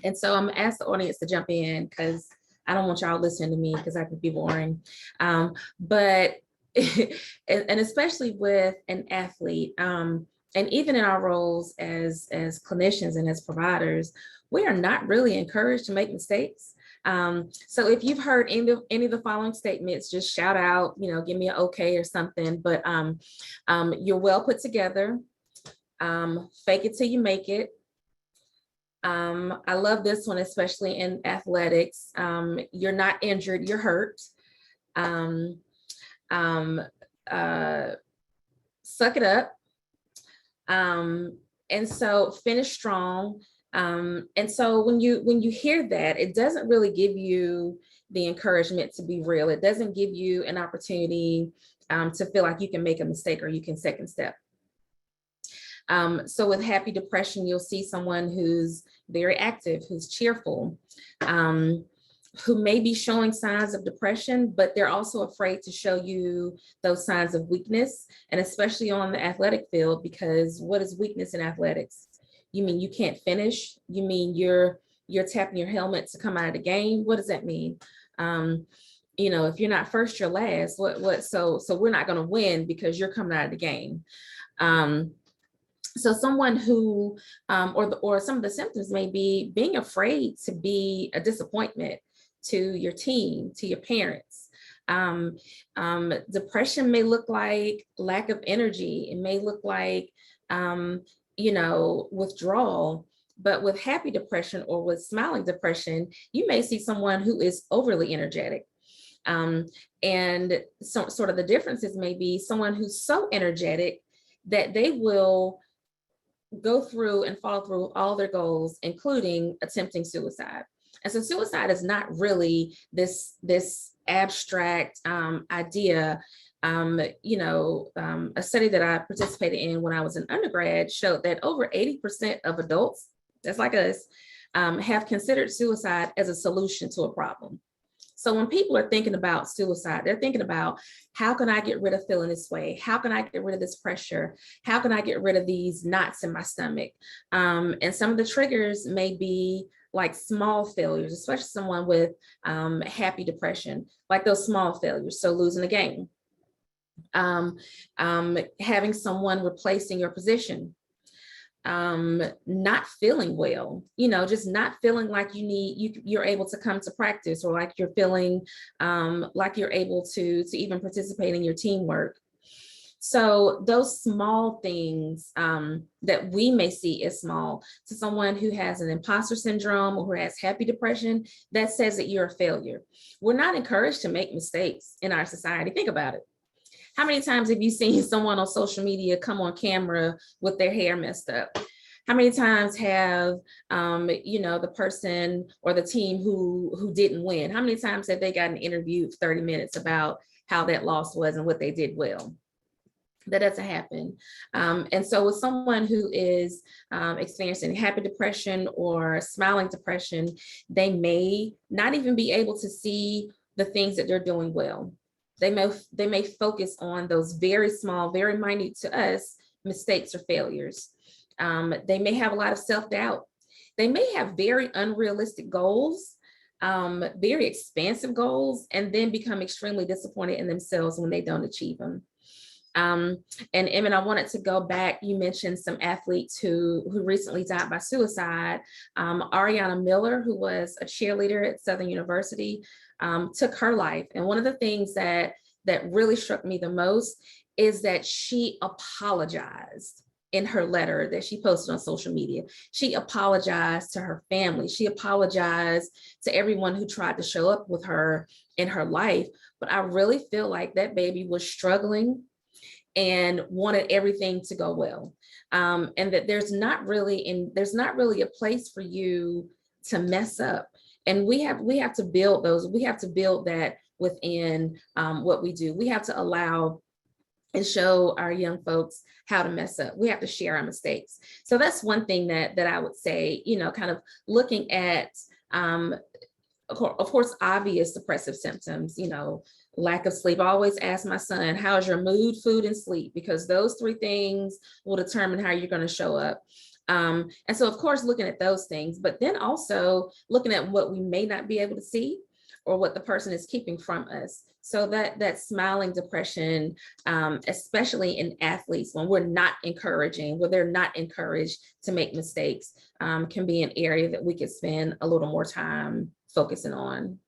And so I'm gonna ask the audience to jump in, because I don't want y'all listening to me because I could be boring. But and especially with an athlete, and even in our roles as clinicians and as providers, we are not really encouraged to make mistakes. So if you've heard any of the following statements, just shout out, you know, give me an okay or something. But you're well put together. Fake it till you make it. I love this one, especially in athletics. You're not injured, you're hurt. Suck it up. And so finish strong. And so when you hear that, it doesn't really give you the encouragement to be real. It doesn't give you an opportunity to feel like you can make a mistake or you can second step. So with happy depression, you'll see someone who's very active, who's cheerful, who may be showing signs of depression, but they're also afraid to show you those signs of weakness, and especially on the athletic field, because what is weakness in athletics? You mean you can't finish? You mean you're tapping your helmet to come out of the game? What does that mean? You know, if you're not first, you're last. So we're not going to win because you're coming out of the game. So someone who, or some of the symptoms may be being afraid to be a disappointment to your team, to your parents. Depression may look like lack of energy. It may look like, you know, withdrawal. But with happy depression or with smiling depression, you may see someone who is overly energetic. And so sort of the differences may be someone who's so energetic that they will go through and follow through all their goals, including attempting suicide. And so suicide is not really this abstract idea. You know, a study that I participated in when I was an undergrad showed that over 80% of adults, that's like us, have considered suicide as a solution to a problem. So when people are thinking about suicide, they're thinking about, how can I get rid of feeling this way? How can I get rid of this pressure? How can I get rid of these knots in my stomach? And some of the triggers may be like small failures, especially someone with happy depression, like those small failures. So losing a game, having someone replacing your position, not feeling well, you know, just not feeling like you're able to come to practice, or like you're feeling like you're able to even participate in your teamwork. So those small things that we may see as small, to someone who has an imposter syndrome or who has happy depression, that says that you're a failure. We're not encouraged to make mistakes in our society. Think about it. How many times have you seen someone on social media come on camera with their hair messed up? How many times have, you know, the person or the team who didn't win, how many times have they gotten interviewed 30 minutes about how that loss was and what they did well? That doesn't happen. And so with someone who is experiencing happy depression or smiling depression, they may not even be able to see the things that they're doing well. They may focus on those very small, very minute to us mistakes or failures. They may have a lot of self-doubt. They may have very unrealistic goals, very expansive goals, and then become extremely disappointed in themselves when they don't achieve them. And Emmett, I wanted to go back. You mentioned some athletes who recently died by suicide. Ariana Miller, who was a cheerleader at Southern University, took her life. And one of the things that really struck me the most is that she apologized in her letter that she posted on social media. She apologized to her family. She apologized to everyone who tried to show up with her in her life. But I really feel like that baby was struggling and wanted everything to go well. And that there's not really a place for you to mess up. And we have to build those, we have to build that within what we do. We have to allow and show our young folks how to mess up. We have to share our mistakes. So that's one thing that I would say, kind of looking at, of course, obvious depressive symptoms, lack of sleep. I always ask my son, how's your mood, food, and sleep? Because those three things will determine how you're going to show up. And so, of course, looking at those things, but then also looking at what we may not be able to see or what the person is keeping from us. So that smiling depression, especially in athletes, when they're not encouraged to make mistakes, can be an area that we could spend a little more time focusing on.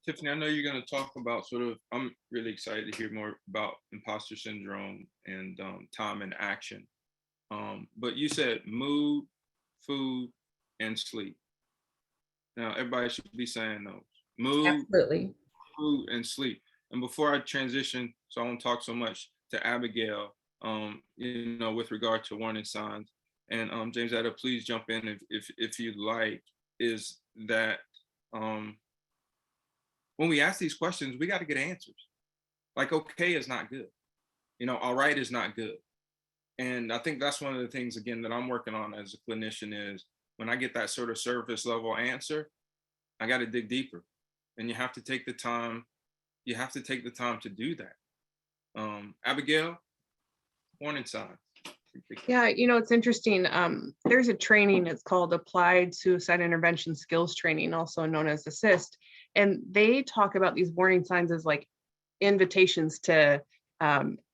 Tiffany, I know you're going to talk about I'm really excited to hear more about imposter syndrome and time and action. But you said mood, food, and sleep. Now, everybody should be saying those. Mood, absolutely, food, and sleep. And before I transition, so I won't talk so much to Abigail, with regard to warning signs. And Jamesetta, please jump in if you'd like, is that when we ask these questions, we got to get answers. Like, okay is not good. All right is not good. And I think that's one of the things, again, that I'm working on as a clinician is when I get that sort of surface level answer, I got to dig deeper. And you have to take the time. You have to take the time to do that. Abigail, warning signs. Yeah, it's interesting. There's a training, it's called Applied Suicide Intervention Skills Training, also known as ASSIST. And they talk about these warning signs as like invitations to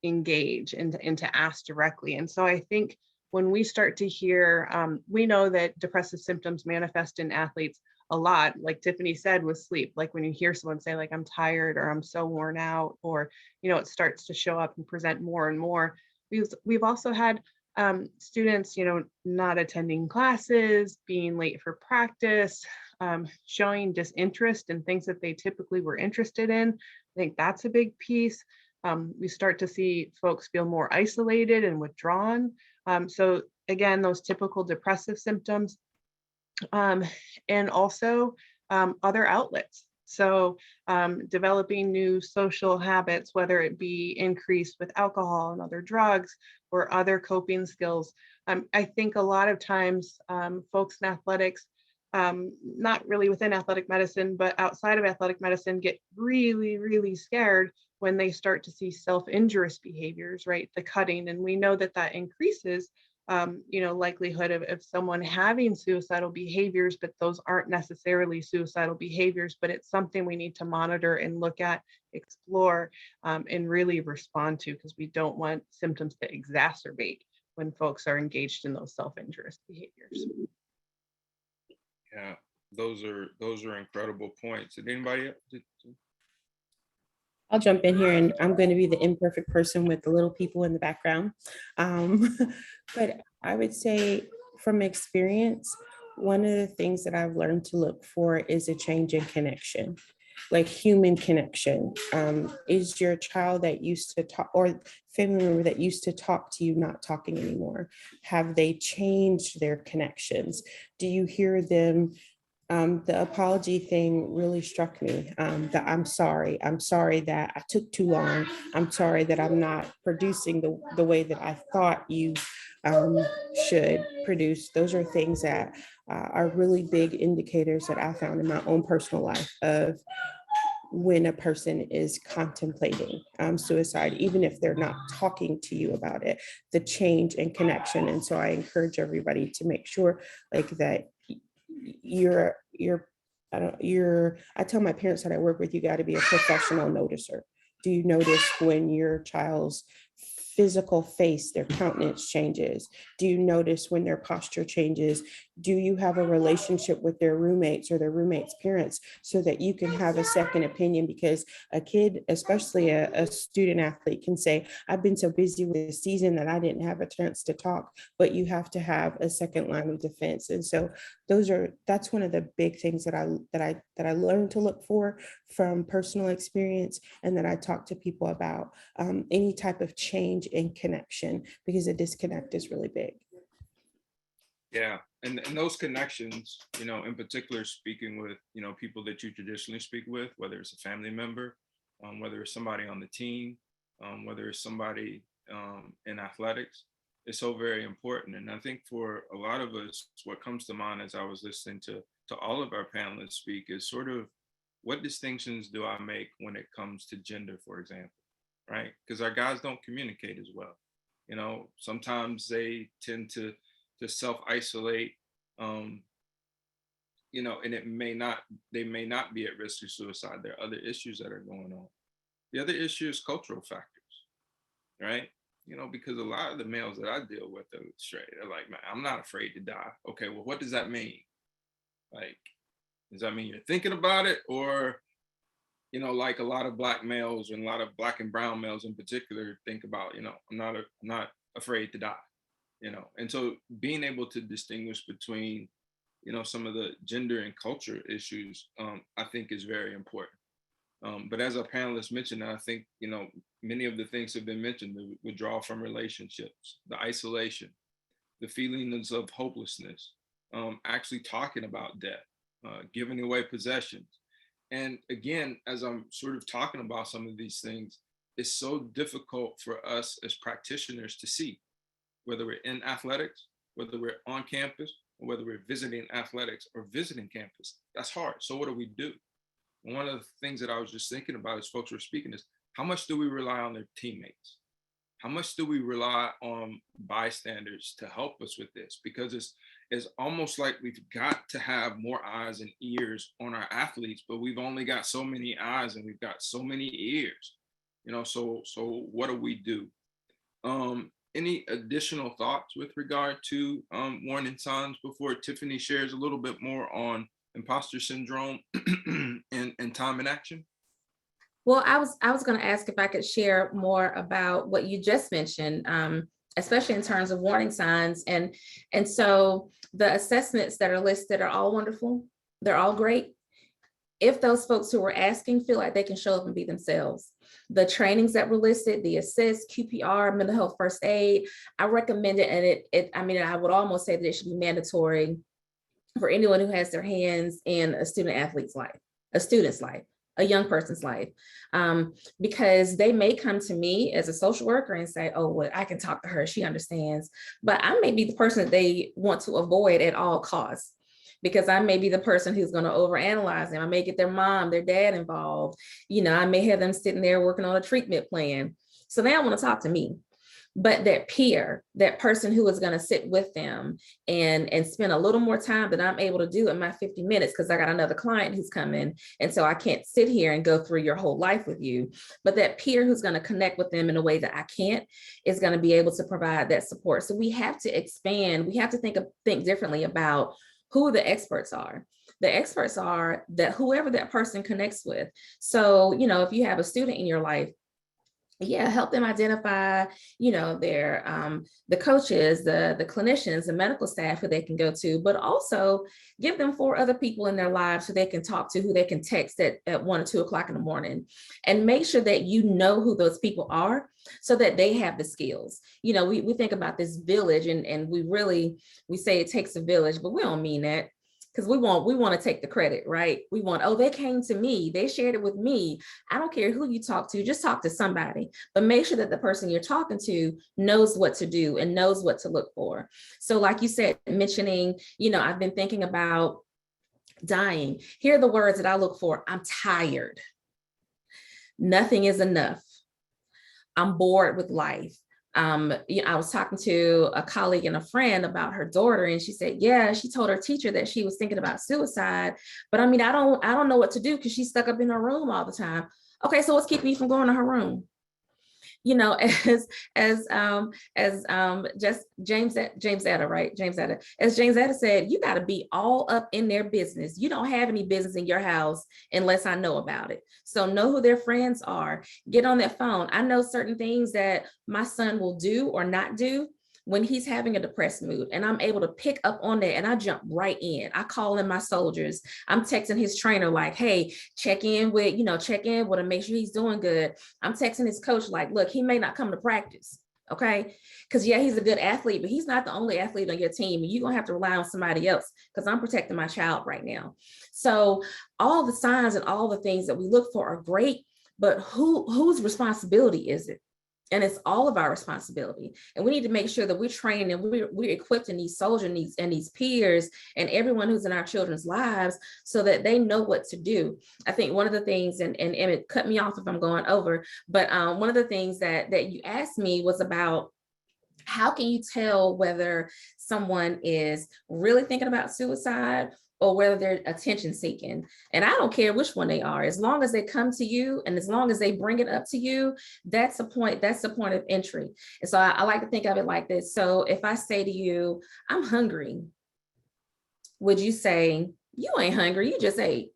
engage and to ask directly. And so I think when we start to hear, we know that depressive symptoms manifest in athletes a lot, like Tiffany said, with sleep. Like when you hear someone say like, I'm tired or I'm so worn out, or, it starts to show up and present more and more. We've also had students, not attending classes, being late for practice, showing disinterest in things that they typically were interested in. I think that's a big piece. We start to see folks feel more isolated and withdrawn. So again, those typical depressive symptoms, and also other outlets. So developing new social habits, whether it be increased with alcohol and other drugs or other coping skills. I think a lot of times folks in athletics, not really within athletic medicine, but outside of athletic medicine, get really, really scared when they start to see self-injurious behaviors, right? The cutting, and we know that increases likelihood of someone having suicidal behaviors, but those aren't necessarily suicidal behaviors, but it's something we need to monitor and look at, explore, and really respond to, because we don't want symptoms to exacerbate when folks are engaged in those self-injurious behaviors. Yeah, those are incredible points. Did anybody else? I'll jump in here, and I'm going to be the imperfect person with the little people in the background. But I would say from experience, one of the things that I've learned to look for is a change in connection, like human connection. Is your child that used to talk, or family member that used to talk to you, not talking anymore? Have they changed their connections? Do you hear them? The apology thing really struck me. That I'm sorry that I took too long. I'm sorry that I'm not producing the way that I thought you should produce. Those are things that are really big indicators that I found in my own personal life of when a person is contemplating suicide, even if they're not talking to you about it, the change and connection. And so I encourage everybody to make sure like that I tell my parents that I work with, you got to be a professional noticer. Do you notice when your child's physical face, their countenance changes? Do you notice when their posture changes? Do you have a relationship with their roommates or their roommates' parents so that you can have a second opinion? Because a kid, especially a student athlete, can say, I've been so busy with the season that I didn't have a chance to talk, but you have to have a second line of defense. And so that's one of the big things that I learned to look for from personal experience, and that I talk to people about any type of change in connection, because a disconnect is really big. Yeah, and those connections, in particular, speaking with, people that you traditionally speak with, whether it's a family member, whether it's somebody on the team, whether it's somebody in athletics, is so very important. And I think for a lot of us, what comes to mind as I was listening to all of our panelists speak is sort of, what distinctions do I make when it comes to gender, for example, right? Because our guys don't communicate as well. Sometimes they tend to self-isolate, and they may not be at risk of suicide. There are other issues that are going on. The other issue is cultural factors, right? Because a lot of the males that I deal with are straight. They're like, man, I'm not afraid to die. Okay, well, what does that mean? Like, does that mean you're thinking about it? Or, like a lot of Black males and a lot of Black and brown males in particular think about, I'm not afraid to die. And so being able to distinguish between, some of the gender and culture issues, I think is very important. But as our panelists mentioned, I think, many of the things have been mentioned: the withdrawal from relationships, the isolation, the feelings of hopelessness, actually talking about death, giving away possessions. And again, as I'm sort of talking about some of these things, it's so difficult for us as practitioners to see, whether we're in athletics, whether we're on campus, or whether we're visiting athletics or visiting campus. That's hard. So what do we do? And one of the things that I was just thinking about as folks were speaking is, how much do we rely on their teammates? How much do we rely on bystanders to help us with this? Because it's almost like we've got to have more eyes and ears on our athletes, but we've only got so many eyes and we've got so many ears. So what do we do? Any additional thoughts with regard to warning signs before Tiffany shares a little bit more on imposter syndrome and time and action? Well, I was going to ask if I could share more about what you just mentioned, especially in terms of warning signs. And so the assessments that are listed are all wonderful. They're all great. If those folks who were asking feel like they can show up and be themselves, the trainings that were listed, the assist, QPR, mental health first aid, I recommend it. And I would almost say that it should be mandatory for anyone who has their hands in a student athlete's life, a student's life, a young person's life, because they may come to me as a social worker and say, oh, well, I can talk to her, she understands, but I may be the person that they want to avoid at all costs, because I may be the person who's going to overanalyze them. I may get their mom, their dad involved. I may have them sitting there working on a treatment plan. So they don't want to talk to me. But that peer, that person who is going to sit with them and spend a little more time than I'm able to do in my 50 minutes, because I got another client who's coming. And so I can't sit here and go through your whole life with you. But that peer who's going to connect with them in a way that I can't is going to be able to provide that support. So we have to expand. We have to think differently about who the experts are. The experts are that whoever that person connects with. So, if you have a student in your life, help them identify, their the coaches, the clinicians, the medical staff who they can go to, but also give them 4 other people in their lives who they can talk to, who they can text at 1 or 2 o'clock in the morning, and make sure that you know who those people are so that they have the skills. We think about this village and we say it takes a village, but we don't mean that. Because we want to take the credit, right? We want, they came to me, they shared it with me. I don't care who you talk to, just talk to somebody, but make sure that the person you're talking to knows what to do and knows what to look for. So like you said, mentioning, I've been thinking about dying. Here are the words that I look for. I'm tired. Nothing is enough. I'm bored with life. I was talking to a colleague and a friend about her daughter, and she said, yeah, she told her teacher that she was thinking about suicide. But I mean, I don't know what to do because she's stuck up in her room all the time. Okay, so what's keeping you from going to her room? You know, as just Jamesetta, right? Jamesetta, as Jamesetta said, you got to be all up in their business. You don't have any business in your house unless I know about it. So know who their friends are. Get on that phone. I know certain things that my son will do or not do when he's having a depressed mood, and I'm able to pick up on that, and I jump right in. I call in my soldiers. I'm texting his trainer like, hey, check in with him and make sure he's doing good. I'm texting his coach like, look, he may not come to practice, okay? Because yeah, he's a good athlete, but he's not the only athlete on your team, and you're gonna have to rely on somebody else because I'm protecting my child right now. So all the signs and all the things that we look for are great, but whose responsibility is it? And it's all of our responsibility. And we need to make sure that we're trained and we're equipped in these soldiers and these peers and everyone who's in our children's lives so that they know what to do. I think one of the things, and Emmett, cut me off if I'm going over, but one of the things that you asked me was about how can you tell whether someone is really thinking about suicide or whether they're attention seeking. And I don't care which one they are, as long as they come to you and as long as they bring it up to you, that's the point of entry. And so I like to think of it like this. So if I say to you, I'm hungry, would you say, you ain't hungry, you just ate?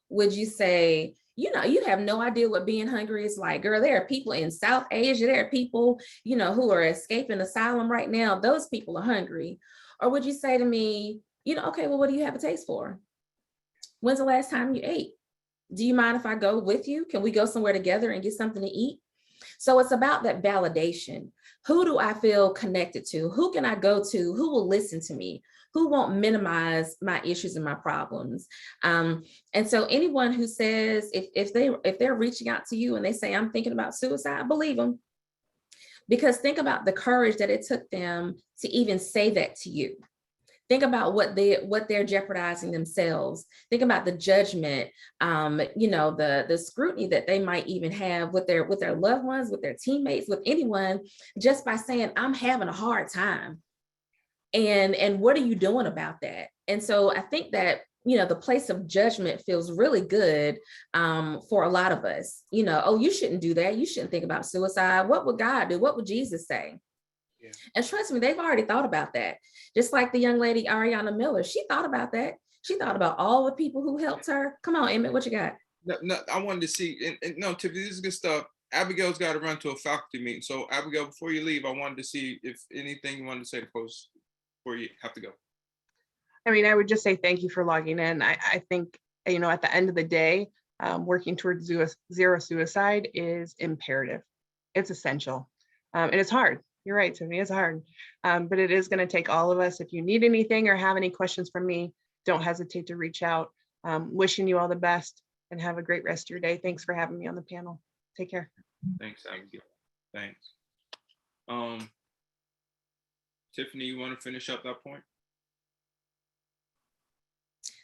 Would you say, you know, you have no idea what being hungry is like? Girl, there are people in South Asia, there are people, you know, who are escaping asylum right now. Those people are hungry. Or would you say to me, you know, okay, well, what do you have a taste for? When's the last time you ate? Do you mind if I go with you? Can we go somewhere together and get something to eat? So it's about that validation. Who do I feel connected to? Who can I go to? Who will listen to me? Who won't minimize my issues and my problems? And so anyone who says, if they're reaching out to you and they say, I'm thinking about suicide, believe them. Because think about the courage that it took them to even say that to you. Think about what they're jeopardizing themselves. Think about the judgment, you know, the scrutiny that they might even have with their loved ones, with their teammates, with anyone, just by saying, I'm having a hard time. And what are you doing about that? And so I think that, you know, the place of judgment feels really good for a lot of us. You know, oh, you shouldn't do that. You shouldn't think about suicide. What would God do? What would Jesus say? Yeah. And trust me, they've already thought about that. Just like the young lady, Ariana Miller, she thought about that. She thought about all the people who helped her. Come on, Emmett, what you got? No, I wanted to see, and no, Tiffany, this is good stuff. Abigail's got to run to a faculty meeting. So Abigail, before you leave, I wanted to see if anything you wanted to say to folks before you have to go. I mean, I would just say thank you for logging in. I think, you know, at the end of the day, working towards zero suicide is imperative. It's essential. And it's hard. You're right, Tiffany, it's hard. But it is going to take all of us. If you need anything or have any questions from me, don't hesitate to reach out. Wishing you all the best and have a great rest of your day. Thanks for having me on the panel. Take care. Thanks, Abigail. Thanks. Tiffany, you want to finish up that point?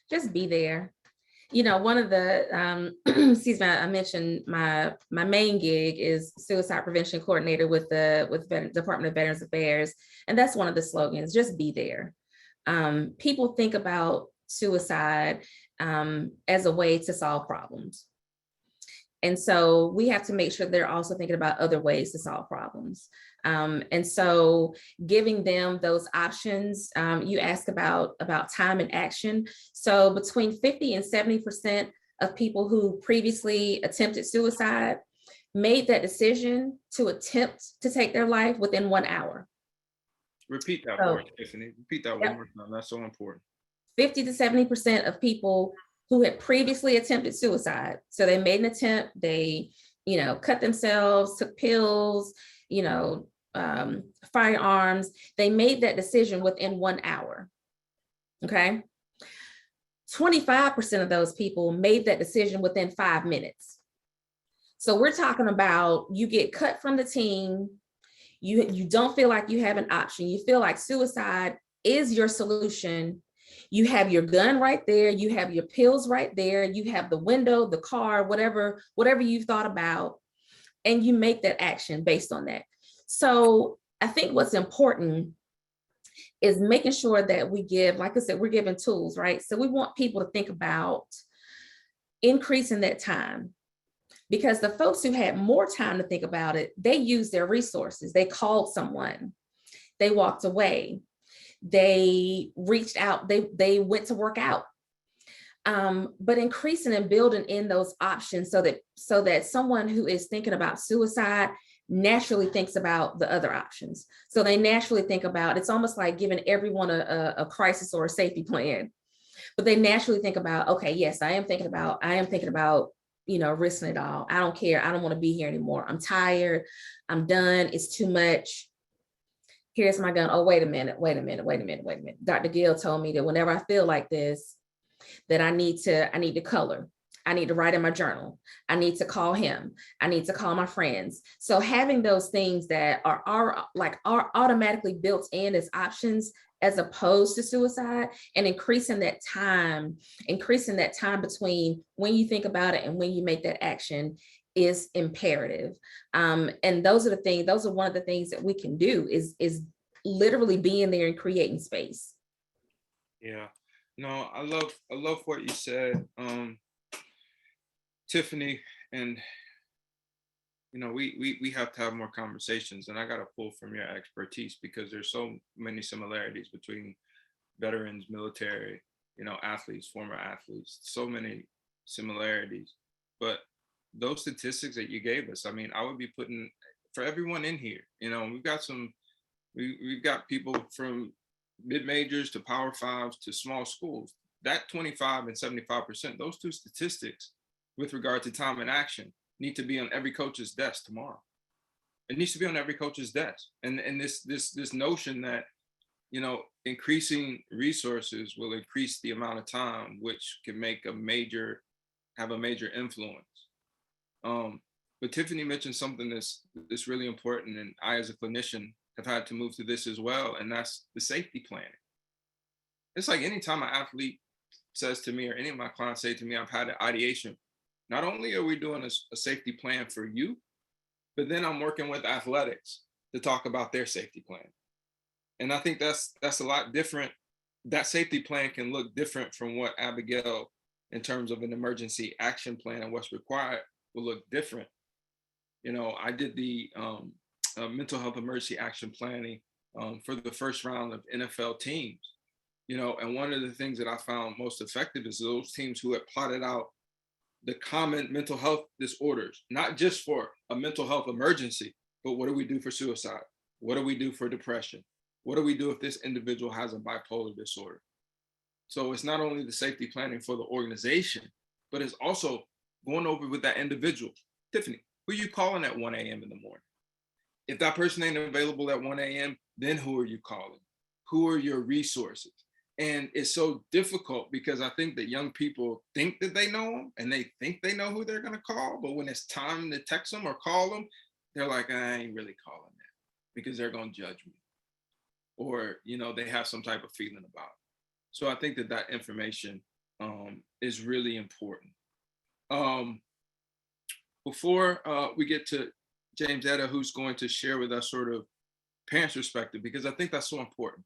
Just be there. You know, one of the, excuse me, I mentioned my main gig is suicide prevention coordinator with the Department of Veterans Affairs. And that's one of the slogans, just be there. People think about suicide as a way to solve problems. And so we have to make sure they're also thinking about other ways to solve problems. And so giving them those options, you asked about time and action. So between 50 and 70% of people who previously attempted suicide made that decision to attempt to take their life within 1 hour. Repeat that word, Tiffany. Repeat that one more time. That's so important. 50 to 70% of people who had previously attempted suicide. So they made an attempt, they, you know, cut themselves, took pills, you know, firearms. They made that decision within 1 hour. Okay. 25% of those people made that decision within 5 minutes. So we're talking about you get cut from the team. You don't feel like you have an option. You feel like suicide is your solution. You have your gun right there, you have your pills right there, you have the window, the car, whatever you've thought about, and you make that action based on that. So I think what's important is making sure that we give, like I said, we're giving tools, right? So we want people to think about increasing that time, because the folks who had more time to think about it, they used their resources. They called someone, they walked away, they reached out, they went to work out. But increasing and building in those options so that someone who is thinking about suicide naturally thinks about the other options. So they naturally think about, it's almost like giving everyone a crisis or a safety plan, but they naturally think about, okay, yes, I am thinking about, risking it all. I don't care. I don't want to be here anymore. I'm tired. I'm done. It's too much. Here's my gun. Oh, wait a minute. Dr. Gill told me that whenever I feel like this, that I need to color. I need to write in my journal. I need to call him. I need to call my friends. So having those things that are automatically built in as options, as opposed to suicide, and increasing that time between when you think about it and when you make that action is imperative. And those are one of the things that we can do is literally being there and creating space. Yeah, no, I love what you said, Tiffany, and we have to have more conversations, and I got to pull from your expertise because there's so many similarities between veterans, military, athletes, former athletes, so many similarities. But those statistics that you gave us, I mean, I would be putting for everyone in here, we've got people from mid-majors to power fives to small schools. That 25 and 75%, those two statistics with regard to time and action need to be on every coach's desk tomorrow. It needs to be on every coach's desk. And this notion that, increasing resources will increase the amount of time, which can have a major influence. But Tiffany mentioned something that's really important, and I as a clinician have had to move to this as well, and that's the safety planning. It's like anytime an athlete says to me, or any of my clients say to me, I've had an ideation, not only are we doing a safety plan for you, but then I'm working with athletics to talk about their safety plan. And I think that's a lot different. That safety plan can look different from what Abigail, in terms of an emergency action plan and what's required, will look different. I did the mental health emergency action planning for the first round of NFL teams, and one of the things that I found most effective is those teams who had plotted out the common mental health disorders, not just for a mental health emergency, but what do we do for suicide? What do we do for depression? What do we do if this individual has a bipolar disorder? So it's not only the safety planning for the organization, but it's also going over with that individual. Tiffany, who are you calling at 1 a.m. in the morning? If that person ain't available at 1 a.m., then who are you calling? Who are your resources? And it's so difficult because I think that young people think that they know them and they think they know who they're going to call. But when it's time to text them or call them, they're like, I ain't really calling that because they're going to judge me. Or, they have some type of feeling about it. So I think that information is really important. Before we get to Jamesetta, who's going to share with us sort of parents' perspective, because I think that's so important.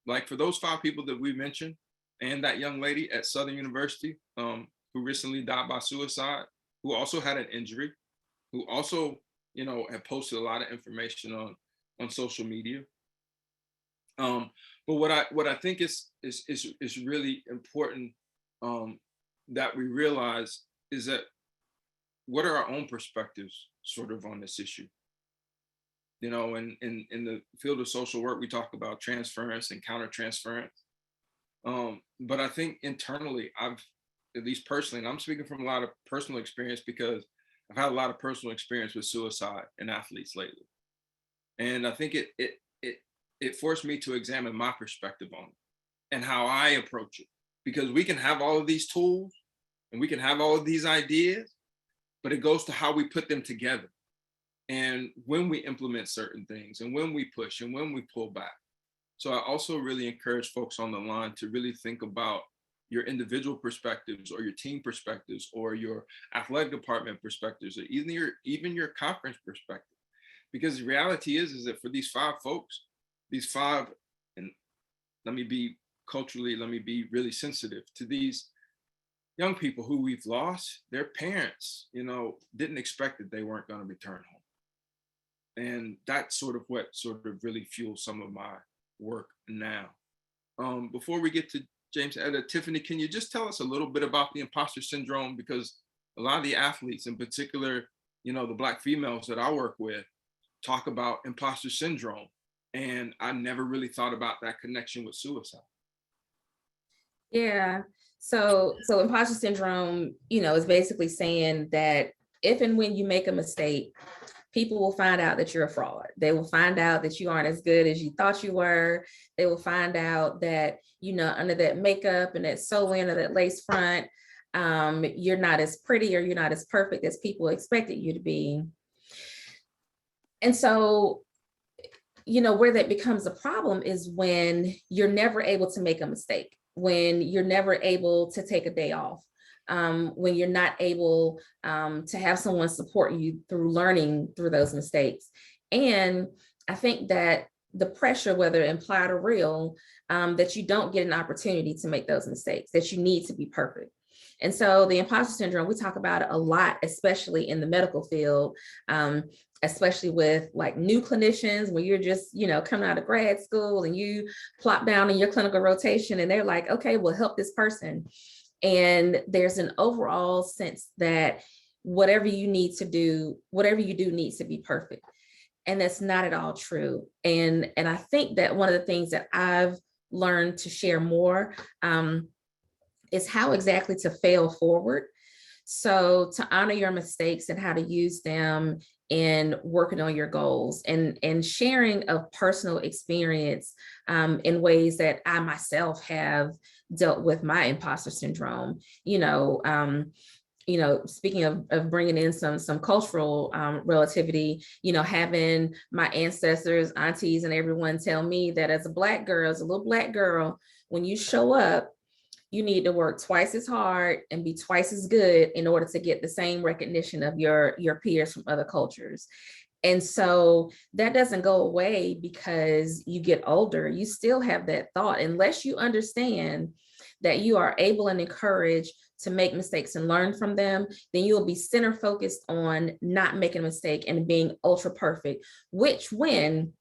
Like for those 5 people that we mentioned, and that young lady at Southern University who recently died by suicide, who also had an injury, who also, had posted a lot of information on social media. But what I think is really important that we realize is that what are our own perspectives sort of on this issue? In the field of social work, we talk about transference and countertransference. But I think internally, I've, at least personally, and I'm speaking from a lot of personal experience because I've had a lot of personal experience with suicide in athletes lately. And I think it forced me to examine my perspective on it and how I approach it. Because we can have all of these tools and we can have all of these ideas, but it goes to how we put them together. And when we implement certain things and when we push and when we pull back. So I also really encourage folks on the line to really think about your individual perspectives or your team perspectives or your athletic department perspectives or even your conference perspective. Because the reality is that for these 5 folks, these 5, and let me be really sensitive to these young people who we've lost, their parents, didn't expect that they weren't going to return home. And that's sort of what really fuels some of my work now. Before we get to Jamesetta, Tiffany, can you just tell us a little bit about the imposter syndrome? Because a lot of the athletes, in particular, the Black females that I work with, talk about imposter syndrome. And I never really thought about that connection with suicide. Yeah. So imposter syndrome, is basically saying that if and when you make a mistake, people will find out that you're a fraud. They will find out that you aren't as good as you thought you were. They will find out that, under that makeup and that sewing or that lace front, you're not as pretty or you're not as perfect as people expected you to be. And so, where that becomes a problem is when you're never able to make a mistake, when you're never able to take a day off, when you're not able to have someone support you through learning through those mistakes. And I think that the pressure, whether implied or real, that you don't get an opportunity to make those mistakes, that you need to be perfect. And so the imposter syndrome, we talk about it a lot, especially in the medical field, especially with like new clinicians, when you're just, coming out of grad school and you plop down in your clinical rotation and they're like, okay, we'll help this person. And there's an overall sense that whatever you do needs to be perfect. And that's not at all true. And I think that one of the things that I've learned to share more is how exactly to fail forward. So to honor your mistakes and how to use them in working on your goals and sharing a personal experience in ways that I myself have dealt with my imposter syndrome. Speaking of bringing in some cultural relativity, having my ancestors, aunties, and everyone tell me that as a Black girl, as a little Black girl, when you show up, you need to work twice as hard and be twice as good in order to get the same recognition of your peers from other cultures. And so that doesn't go away because you get older. You still have that thought, unless you understand that you are able and encouraged to make mistakes and learn from them, then you'll be center focused on not making a mistake and being ultra perfect, which when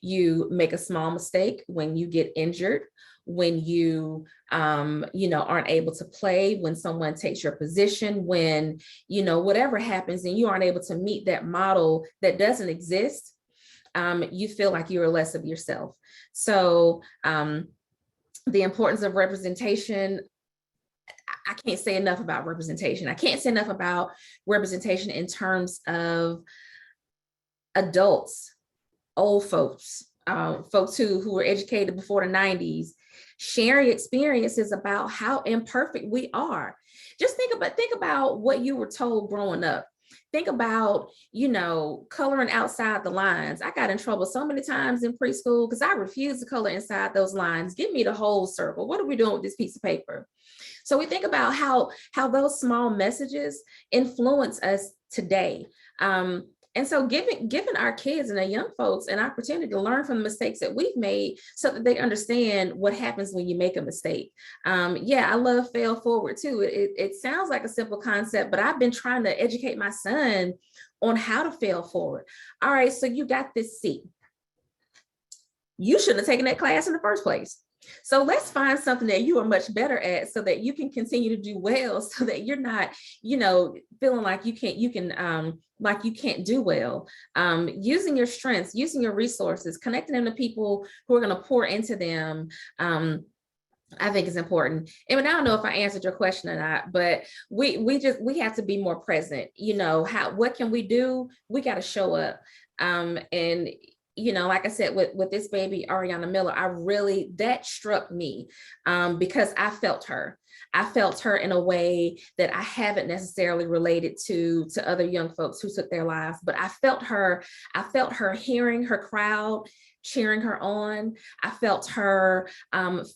you make a small mistake, when you get injured, when you, aren't able to play, when someone takes your position, when, whatever happens and you aren't able to meet that model that doesn't exist, you feel like you're less of yourself. So the importance of representation, I can't say enough about representation. I can't say enough about representation in terms of adults, old folks, folks who were educated before the 90s, sharing experiences about how imperfect we are. Just think about what you were told growing up. Think about, coloring outside the lines. I got in trouble so many times in preschool because I refused to color inside those lines. Give me the whole circle. What are we doing with this piece of paper? So we think about how those small messages influence us today. And so giving our kids and our young folks an opportunity to learn from the mistakes that we've made so that they understand what happens when you make a mistake. I love fail forward too. It sounds like a simple concept, but I've been trying to educate my son on how to fail forward. All right, so you got this C. You shouldn't have taken that class in the first place. So let's find something that you are much better at so that you can continue to do well, so that you're not, feeling like you can't do well. Using your strengths, using your resources, connecting them to people who are going to pour into them, I think is important. And I don't know if I answered your question or not, but we have to be more present. What can we do? We got to show up. And like I said, with this baby, Ariana Miller, that struck me because I felt her. I felt her in a way that I haven't necessarily related to other young folks who took their lives, but I felt her hearing her crowd, cheering her on. I felt her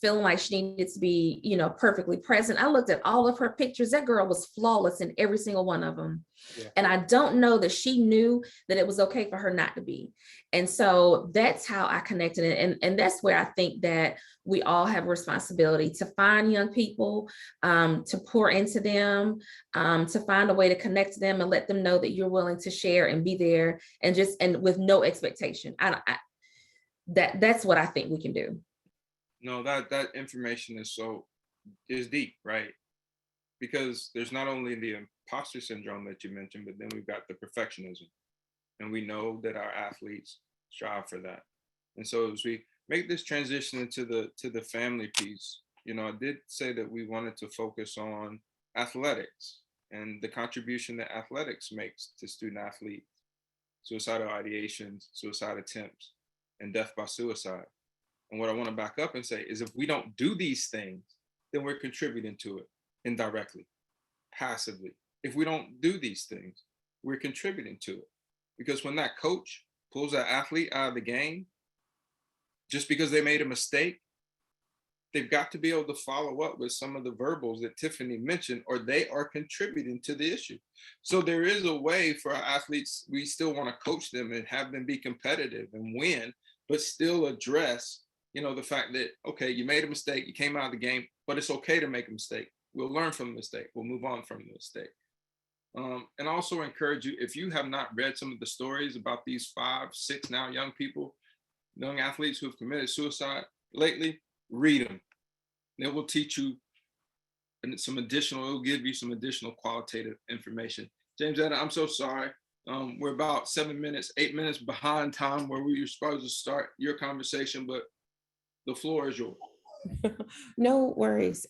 feeling like she needed to be, perfectly present. I looked at all of her pictures. That girl was flawless in every single one of them. Yeah. And I don't know that she knew that it was okay for her not to be. And so that's how I connected it. And that's where I think that we all have a responsibility to find young people, to pour into them, to find a way to connect to them and let them know that you're willing to share and be there, and with no expectation. That's what I think we can do. No, that information is deep, right? Because there's not only the imposter syndrome that you mentioned, but then we've got the perfectionism. And we know that our athletes strive for that. And so as we make this transition into the family piece, I did say that we wanted to focus on athletics and the contribution that athletics makes to student athletes, suicidal ideations, suicide attempts, and death by suicide. And what I want to back up and say is, if we don't do these things, then we're contributing to it indirectly, passively. If we don't do these things, we're contributing to it. Because when that coach pulls that athlete out of the game, just because they made a mistake, they've got to be able to follow up with some of the verbals that Tiffany mentioned, or they are contributing to the issue. So there is a way for our athletes, we still want to coach them and have them be competitive and win, but still address, the fact that, okay, you made a mistake, you came out of the game, but it's okay to make a mistake. We'll learn from the mistake. We'll move on from the mistake. And also encourage you, if you have not read some of the stories about these 5, 6 now young people, young athletes who have committed suicide lately, read them. It will teach you it will give you some additional qualitative information. Jamesetta, I'm so sorry. We're about 8 minutes behind time where we were supposed to start your conversation, but the floor is yours. No worries.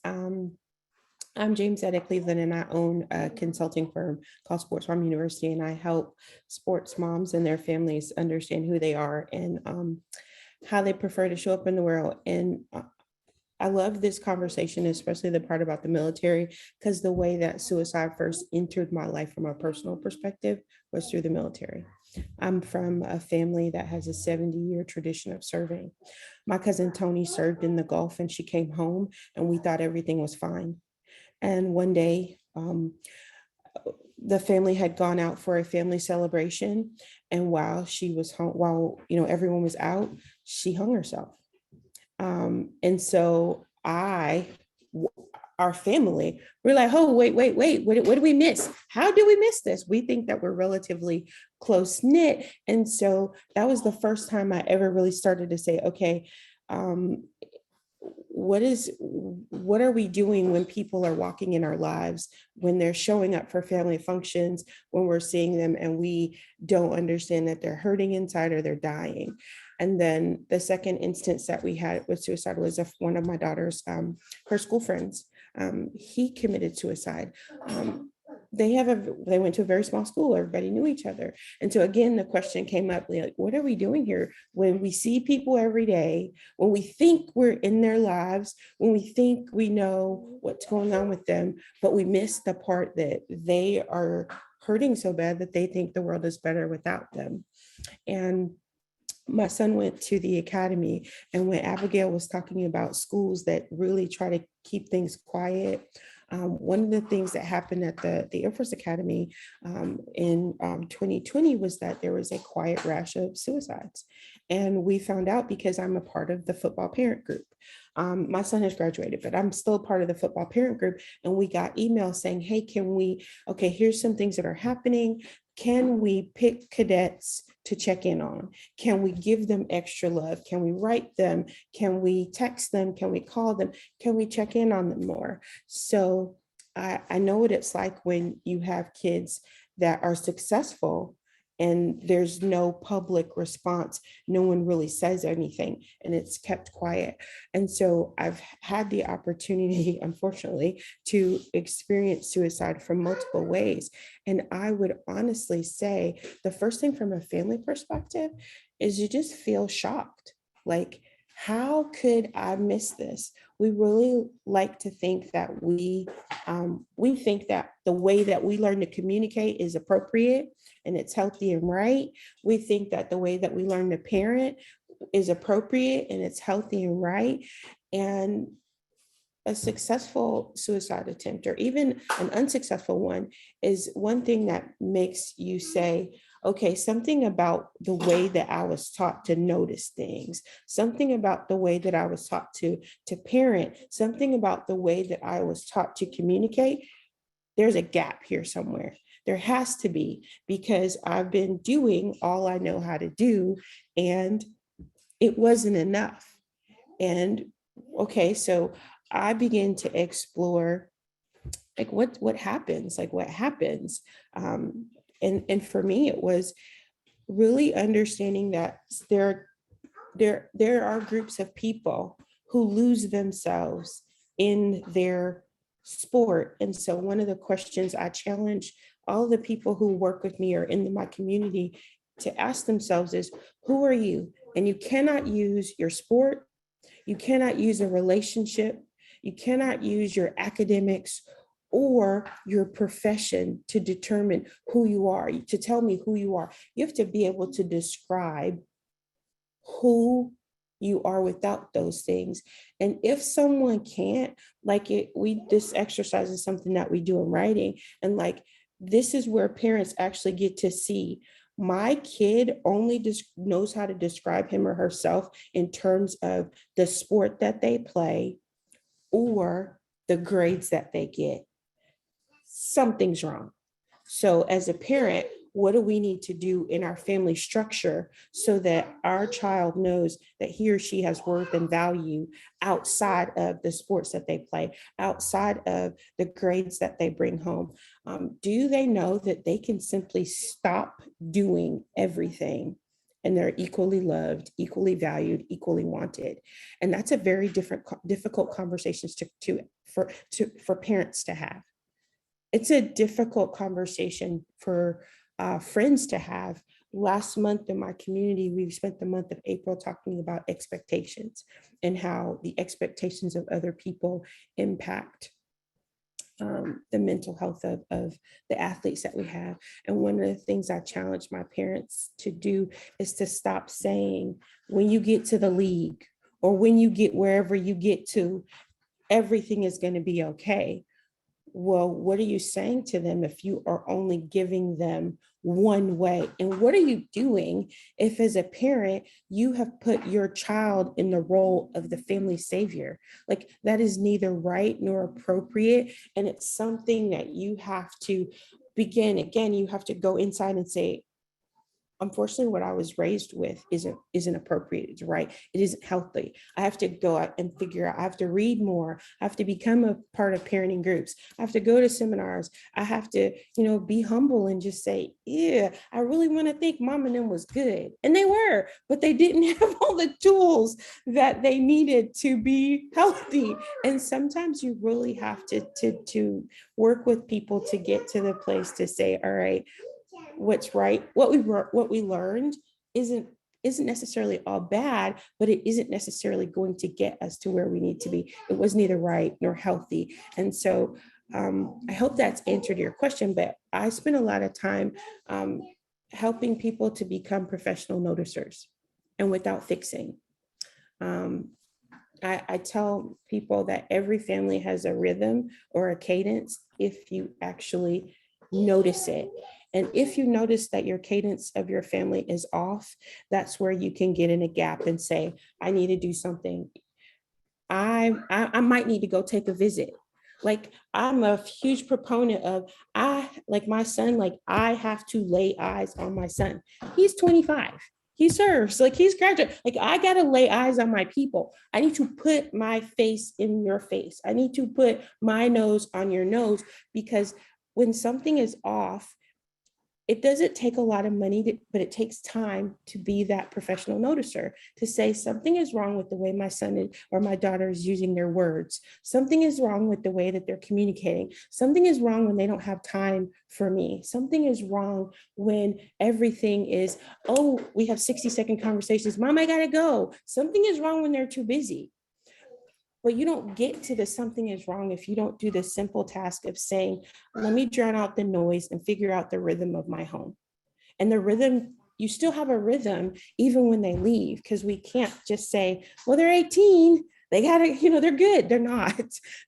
I'm Jamesetta Cleveland, and I own a consulting firm called Sports Mom University, and I help sports moms and their families understand who they are and how they prefer to show up in the world. And I love this conversation, especially the part about the military, because the way that suicide first entered my life from a personal perspective was through the military. I'm from a family that has a 70-year tradition of serving. My cousin Tony served in the Gulf, and she came home and we thought everything was fine. And one day, the family had gone out for a family celebration, and while she was home, everyone was out, she hung herself. And so our family, we're like, oh, wait, what did we miss? How did we miss this? We think that we're relatively close knit. And so that was the first time I ever really started to say, okay, what are we doing when people are walking in our lives, when they're showing up for family functions, when we're seeing them and we don't understand that they're hurting inside or they're dying? And then the second instance that we had with Suicidal was one of my daughter's, her school friends. He committed suicide. They went to a very small school. Everybody knew each other. And so again, the question came up, like, what are we doing here? When we see people every day, when we think we're in their lives, when we think we know what's going on with them, but we miss the part that they are hurting so bad that they think the world is better without them. And my son went to the academy, and when Abigail was talking about schools that really try to keep things quiet, one of the things that happened at the Air Force Academy in 2020 was that there was a quiet rash of suicides. And we found out because I'm a part of the football parent group. My son has graduated, but I'm still part of the football parent group. And we got emails saying, hey, here's some things that are happening. Can we pick cadets to check in on? Can we give them extra love? Can we write them? Can we text them? Can we call them? Can we check in on them more? So I know what it's like when you have kids that are successful and there's no public response. No one really says anything and it's kept quiet. And so I've had the opportunity, unfortunately, to experience suicide from multiple ways. And I would honestly say the first thing from a family perspective is you just feel shocked. Like, how could I miss this? We really like to think that we think that the way that we learn to communicate is appropriate and it's healthy and right. We think that the way that we learn to parent is appropriate and it's healthy and right. And a successful suicide attempt, or even an unsuccessful one, is one thing that makes you say, okay, something about the way that I was taught to notice things, something about the way that I was taught to parent, something about the way that I was taught to communicate. There's a gap here somewhere. There has to be, because I've been doing all I know how to do, and it wasn't enough. And okay, so I began to explore, like, what happens, and for me, it was really understanding that there are groups of people who lose themselves in their sport. And so one of the questions I challenge all the people who work with me or in my community to ask themselves is, who are you? And you cannot use your sport, you cannot use a relationship, you cannot use your academics or your profession to determine who you are, to tell me who you are. You have to be able to describe who you are without those things. And if someone can't, this exercise is something that we do in writing. And this is where parents actually get to see, my kid only knows how to describe him or herself in terms of the sport that they play or the grades that they get. Something's wrong. So as a parent, what do we need to do in our family structure so that our child knows that he or she has worth and value outside of the sports that they play, outside of the grades that they bring home? Do they know that they can simply stop doing everything and they're equally loved, equally valued, equally wanted? And that's a very difficult conversation for parents to have. It's a difficult conversation for friends to have. Last month in my community, we spent the month of April talking about expectations and how the expectations of other people impact the mental health of the athletes that we have. And one of the things I challenge my parents to do is to stop saying, when you get to the league or when you get wherever you get to, everything is going to be okay. Well, what are you saying to them if you are only giving them one way? And what are you doing if, as a parent, you have put your child in the role of the family savior? That is neither right nor appropriate. And it's something that you have to begin. Again, you have to go inside and say, unfortunately, what I was raised with isn't appropriate. It's right. It isn't healthy. I have to go out and figure out. I have to read more. I have to become a part of parenting groups. I have to go to seminars. I have to, be humble and just say, yeah, I really want to think mom and them was good. And they were, but they didn't have all the tools that they needed to be healthy. And sometimes you really have to work with people to get to the place to say, all right, what's right, what we learned isn't necessarily all bad, but it isn't necessarily going to get us to where we need to be. It was neither right nor healthy. And so I hope that's answered your question, but I spend a lot of time helping people to become professional noticers and without fixing. I tell people that every family has a rhythm or a cadence if you actually notice it. And if you notice that your cadence of your family is off, that's where you can get in a gap and say, I need to do something. I might need to go take a visit. I'm a huge proponent of, my son, I have to lay eyes on my son. He's 25. He serves, he's graduate. I got to lay eyes on my people. I need to put my face in your face. I need to put my nose on your nose, because when something is off, it doesn't take a lot of money, but it takes time to be that professional noticer, to say something is wrong with the way my son or my daughter is using their words. Something is wrong with the way that they're communicating. Something is wrong when they don't have time for me. Something is wrong when everything is, oh, we have 60-second conversations. Mom, I gotta go. Something is wrong when they're too busy. But you don't get to the something is wrong if you don't do the simple task of saying, let me drown out the noise and figure out the rhythm of my home. And the rhythm you still have a rhythm even when they leave, because we can't just say, well, they're 18, they gotta, they're good. They're not.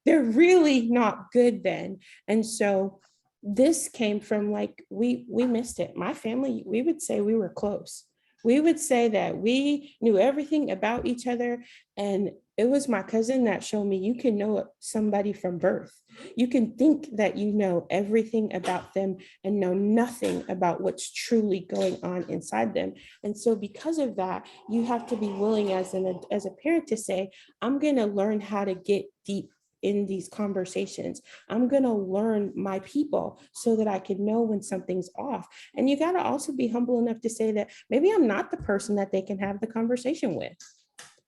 They're really not good then. And so this came from, like, we missed it. My family, we would say we were close. We would say that we knew everything about each other. And it was my cousin that showed me you can know somebody from birth. You can think that you know everything about them and know nothing about what's truly going on inside them. And so because of that, you have to be willing as a parent to say, I'm going to learn how to get deep in these conversations. I'm going to learn my people so that I can know when something's off. And you got to also be humble enough to say that maybe I'm not the person that they can have the conversation with.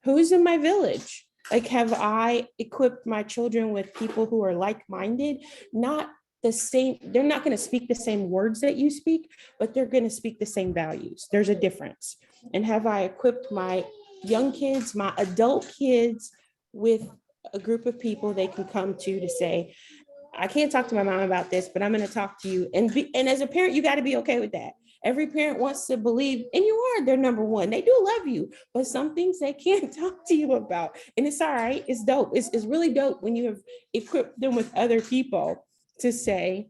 Who's in my village? Like, have I equipped my children with people who are like-minded? Not the same, they're not going to speak the same words that you speak, but they're going to speak the same values. There's a difference. And have I equipped my young kids, my adult kids, with a group of people they can come to say, I can't talk to my mom about this, but I'm going to talk to you. And as a parent, you got to be okay with that. Every parent wants to believe, and you are their number one. They do love you, but some things they can't talk to you about. And it's all right. It's dope. It's really dope when you have equipped them with other people to say,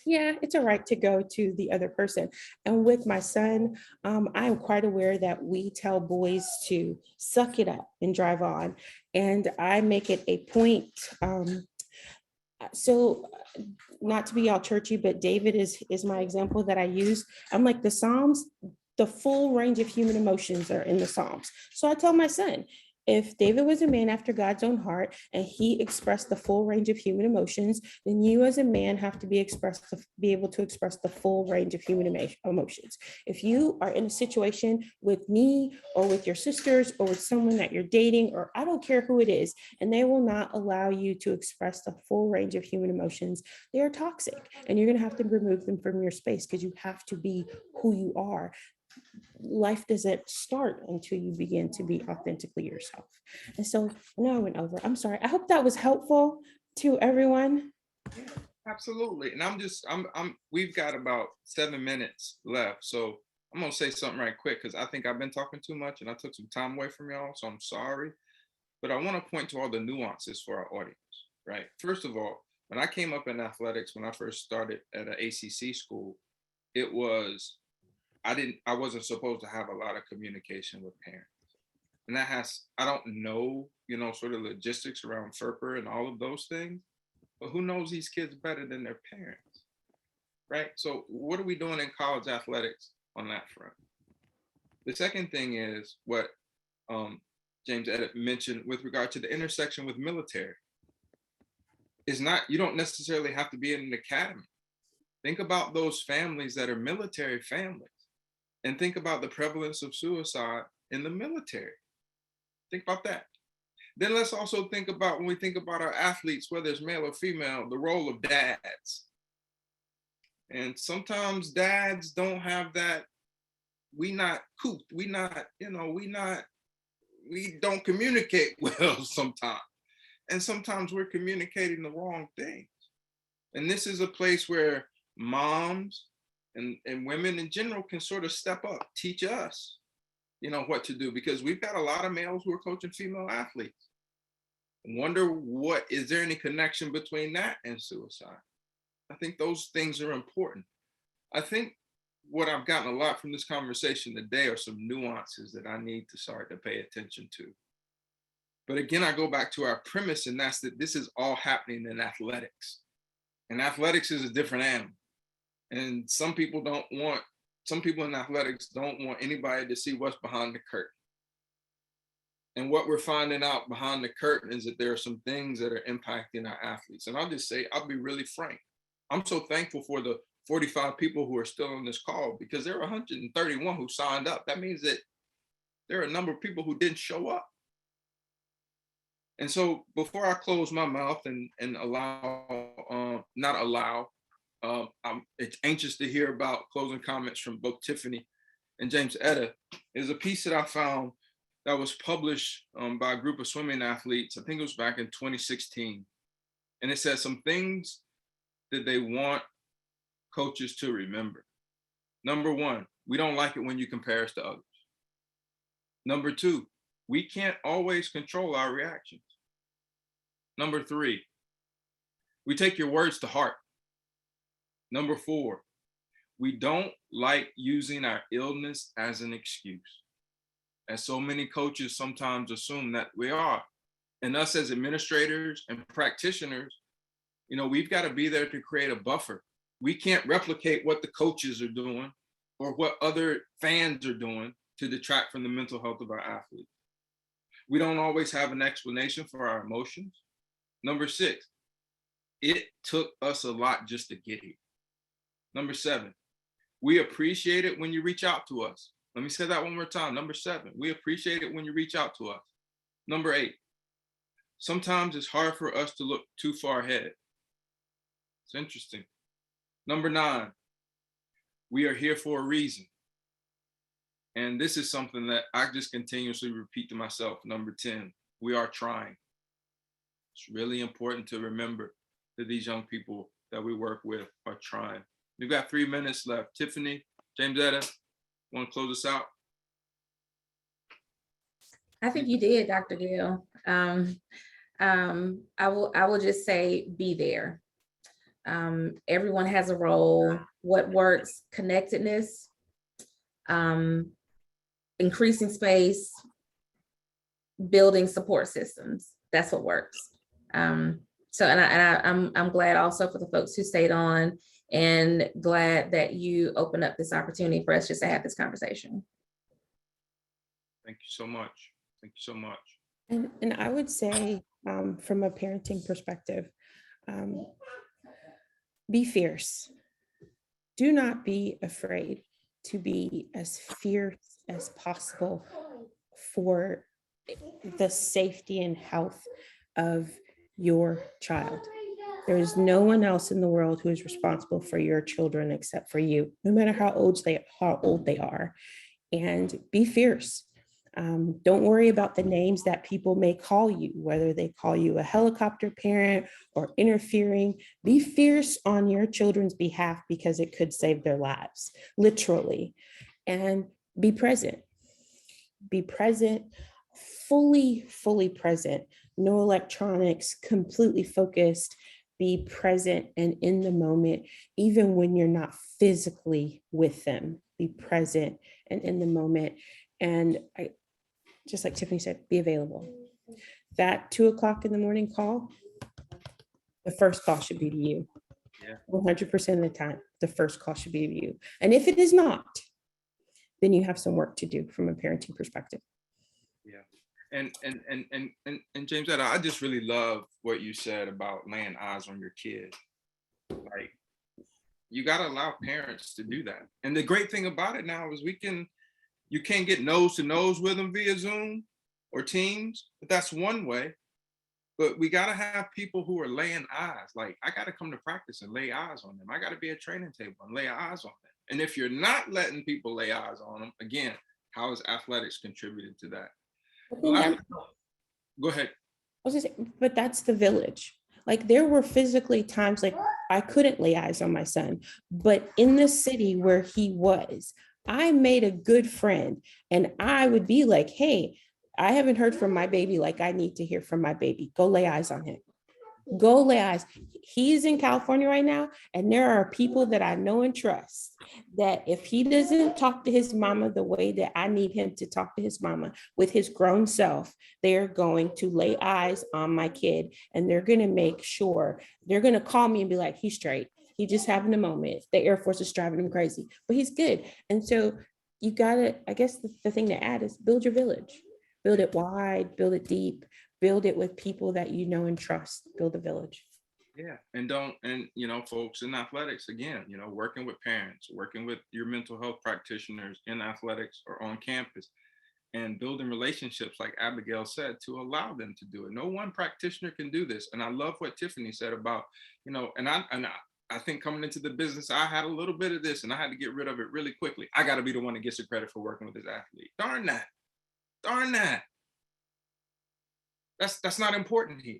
yeah, it's all right to go to the other person. And with my son, I'm quite aware that we tell boys to suck it up and drive on. And I make it a point. So not to be all churchy, but David is my example that I use. I'm like, the Psalms, the full range of human emotions are in the Psalms. So I tell my son, if David was a man after God's own heart and he expressed the full range of human emotions, then you as a man have to be able to express the full range of human emotions. If you are in a situation with me or with your sisters or with someone that you're dating, or I don't care who it is, and they will not allow you to express the full range of human emotions, they are toxic, and you're going to have to remove them from your space, because you have to be who you are. Life doesn't start until you begin to be authentically yourself. And so now I went over. I'm sorry. I hope that was helpful to everyone. Absolutely. And we've got about 7 minutes left. So I'm going to say something right quick, because I think I've been talking too much and I took some time away from y'all. So I'm sorry. But I want to point to all the nuances for our audience, right? First of all, when I came up in athletics, when I first started at an ACC school, it was, I wasn't supposed to have a lot of communication with parents. And I don't know, sort of logistics around FERPA and all of those things, but who knows these kids better than their parents, right? So what are we doing in college athletics on that front? The second thing is what Jamesetta mentioned with regard to the intersection with military. You don't necessarily have to be in an academy. Think about those families that are military families, and think about the prevalence of suicide in the military. Think about that. Then let's also think about, when we think about our athletes, whether it's male or female, the role of dads. And sometimes dads don't have that. We don't communicate well sometimes. And sometimes we're communicating the wrong things. And this is a place where moms and women in general can sort of step up, teach us, what to do, because we've got a lot of males who are coaching female athletes. Wonder, is there any connection between that and suicide? I think those things are important. I think what I've gotten a lot from this conversation today are some nuances that I need to start to pay attention to. But again, I go back to our premise, and that's that this is all happening in athletics. And athletics is a different animal. And some people in athletics don't want anybody to see what's behind the curtain. And what we're finding out behind the curtain is that there are some things that are impacting our athletes. And I'll just say, I'll be really frank. I'm so thankful for the 45 people who are still on this call, because there are 131 who signed up. That means that there are a number of people who didn't show up. And so before I close my mouth and I'm anxious to hear about closing comments from both Tiffany and Jamesetta. Is a piece that I found that was published by a group of swimming athletes. I think it was back in 2016. And it says some things that they want coaches to remember. Number one, we don't like it when you compare us to others. Number two, we can't always control our reactions. Number three, we take your words to heart. Number four, we don't like using our illness as an excuse. As so many coaches sometimes assume that we are. And us as administrators and practitioners, we've got to be there to create a buffer. We can't replicate what the coaches are doing or what other fans are doing to detract from the mental health of our athletes. We don't always have an explanation for our emotions. Number six, it took us a lot just to get here. Number seven, we appreciate it when you reach out to us. Let me say that one more time. Number seven, we appreciate it when you reach out to us. Number eight, sometimes it's hard for us to look too far ahead. It's interesting. Number nine, we are here for a reason. And this is something that I just continuously repeat to myself. Number 10, we are trying. It's really important to remember that these young people that we work with are trying. We've got 3 minutes left. Tiffany, Jamesetta, want to close us out? I think you did, Dr. Gill. I will just say, be there. Everyone has a role. What works? Connectedness, increasing space, building support systems. That's what works. I'm glad also for the folks who stayed on, and glad that you opened up this opportunity for us just to have this conversation. Thank you so much. Thank you so much. And I would say, from a parenting perspective, be fierce. Do not be afraid to be as fierce as possible for the safety and health of your child. There is no one else in the world who is responsible for your children except for you, no matter how old they are. And be fierce. Don't worry about the names that people may call you, whether they call you a helicopter parent or interfering. Be fierce on your children's behalf, because it could save their lives, literally. And be present. Be present, fully present. No electronics, completely focused. Be present and in the moment, even when you're not physically with them. Be present and in the moment. And just like Tiffany said, be available. That 2 o'clock in the morning call, the first call should be to you. Yeah. 100% of the time, the first call should be to you. And if it is not, then you have some work to do from a parenting perspective. Yeah. And Jamesetta, I just really love what you said about laying eyes on your kid. Like, you got to allow parents to do that. And the great thing about it now is you can't get nose to nose with them via Zoom or Teams, but that's one way. But we got to have people who are laying eyes. Like, I got to come to practice and lay eyes on them. I got to be at training table and lay eyes on them. And if you're not letting people lay eyes on them, again, how has athletics contributed to that? Go ahead. I was gonna say, but that's the village. Like, there were physically times like I couldn't lay eyes on my son, but in the city where he was, I made a good friend, and I would be like, hey, I haven't heard from my baby. Like, I need to hear from my baby. Go lay eyes on him. Go lay eyes. He's in California right now, and there are people that I know and trust that if he doesn't talk to his mama the way that I need him to talk to his mama with his grown self, they're going to lay eyes on my kid, and they're going to make sure, they're going to call me and be like, he's straight. He just having a moment. The Air Force is driving him crazy, but he's good. And so you got to, I guess the thing to add is build your village. Build it wide, build it deep, build it with people that you know and trust. Build a village. Yeah. And folks in athletics, again, working with parents, working with your mental health practitioners in athletics or on campus, and building relationships, like Abigail said, to allow them to do it. No one practitioner can do this. And I love what Tiffany said about, I think coming into the business, I had a little bit of this and I had to get rid of it really quickly. I got to be the one that gets the credit for working with this athlete. Darn that. That's not important here.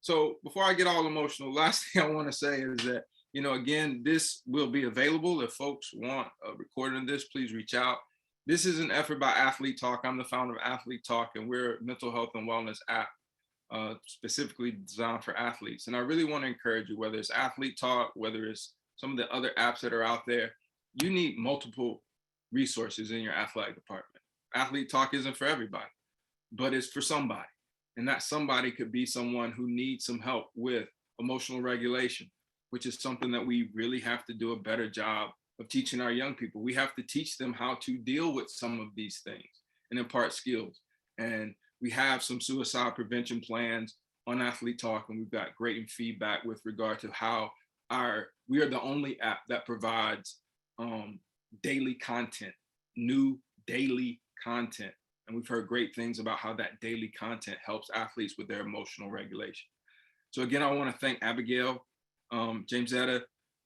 So before I get all emotional, last thing I want to say is that You know, again, this will be available. If folks want a recording of this, please reach out. This is an effort by Athlete Talk. I'm the founder of Athlete Talk, and we're a mental health and wellness app specifically designed for athletes. And I really want to encourage you, whether it's Athlete Talk, whether it's some of the other apps that are out there, you need multiple resources in your athletic department. Athlete Talk isn't for everybody, but it's for somebody. And that somebody could be someone who needs some help with emotional regulation, which is something that we really have to do a better job of teaching our young people. We have to teach them how to deal with some of these things and impart skills. And we have some suicide prevention plans on Athlete Talk, and we've got great feedback with regard to how we are the only app that provides daily content, new daily content. And we've heard great things about how that daily content helps athletes with their emotional regulation. So again, I want to thank Abigail, Jamesetta,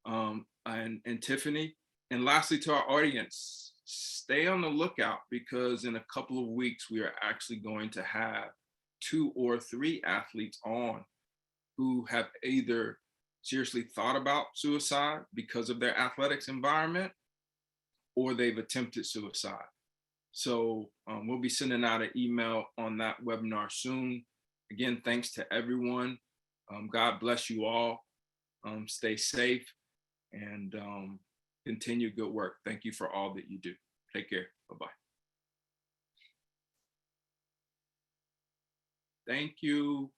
and Tiffany. And lastly, to our audience, stay on the lookout, because in a couple of weeks, we are actually going to have 2 or 3 athletes on who have either seriously thought about suicide because of their athletics environment, or they've attempted suicide. So we'll be sending out an email on that webinar soon. Again, thanks to everyone. God bless you all. Stay safe and continue good work. Thank you for all that you do. Take care. Bye-bye. Thank you.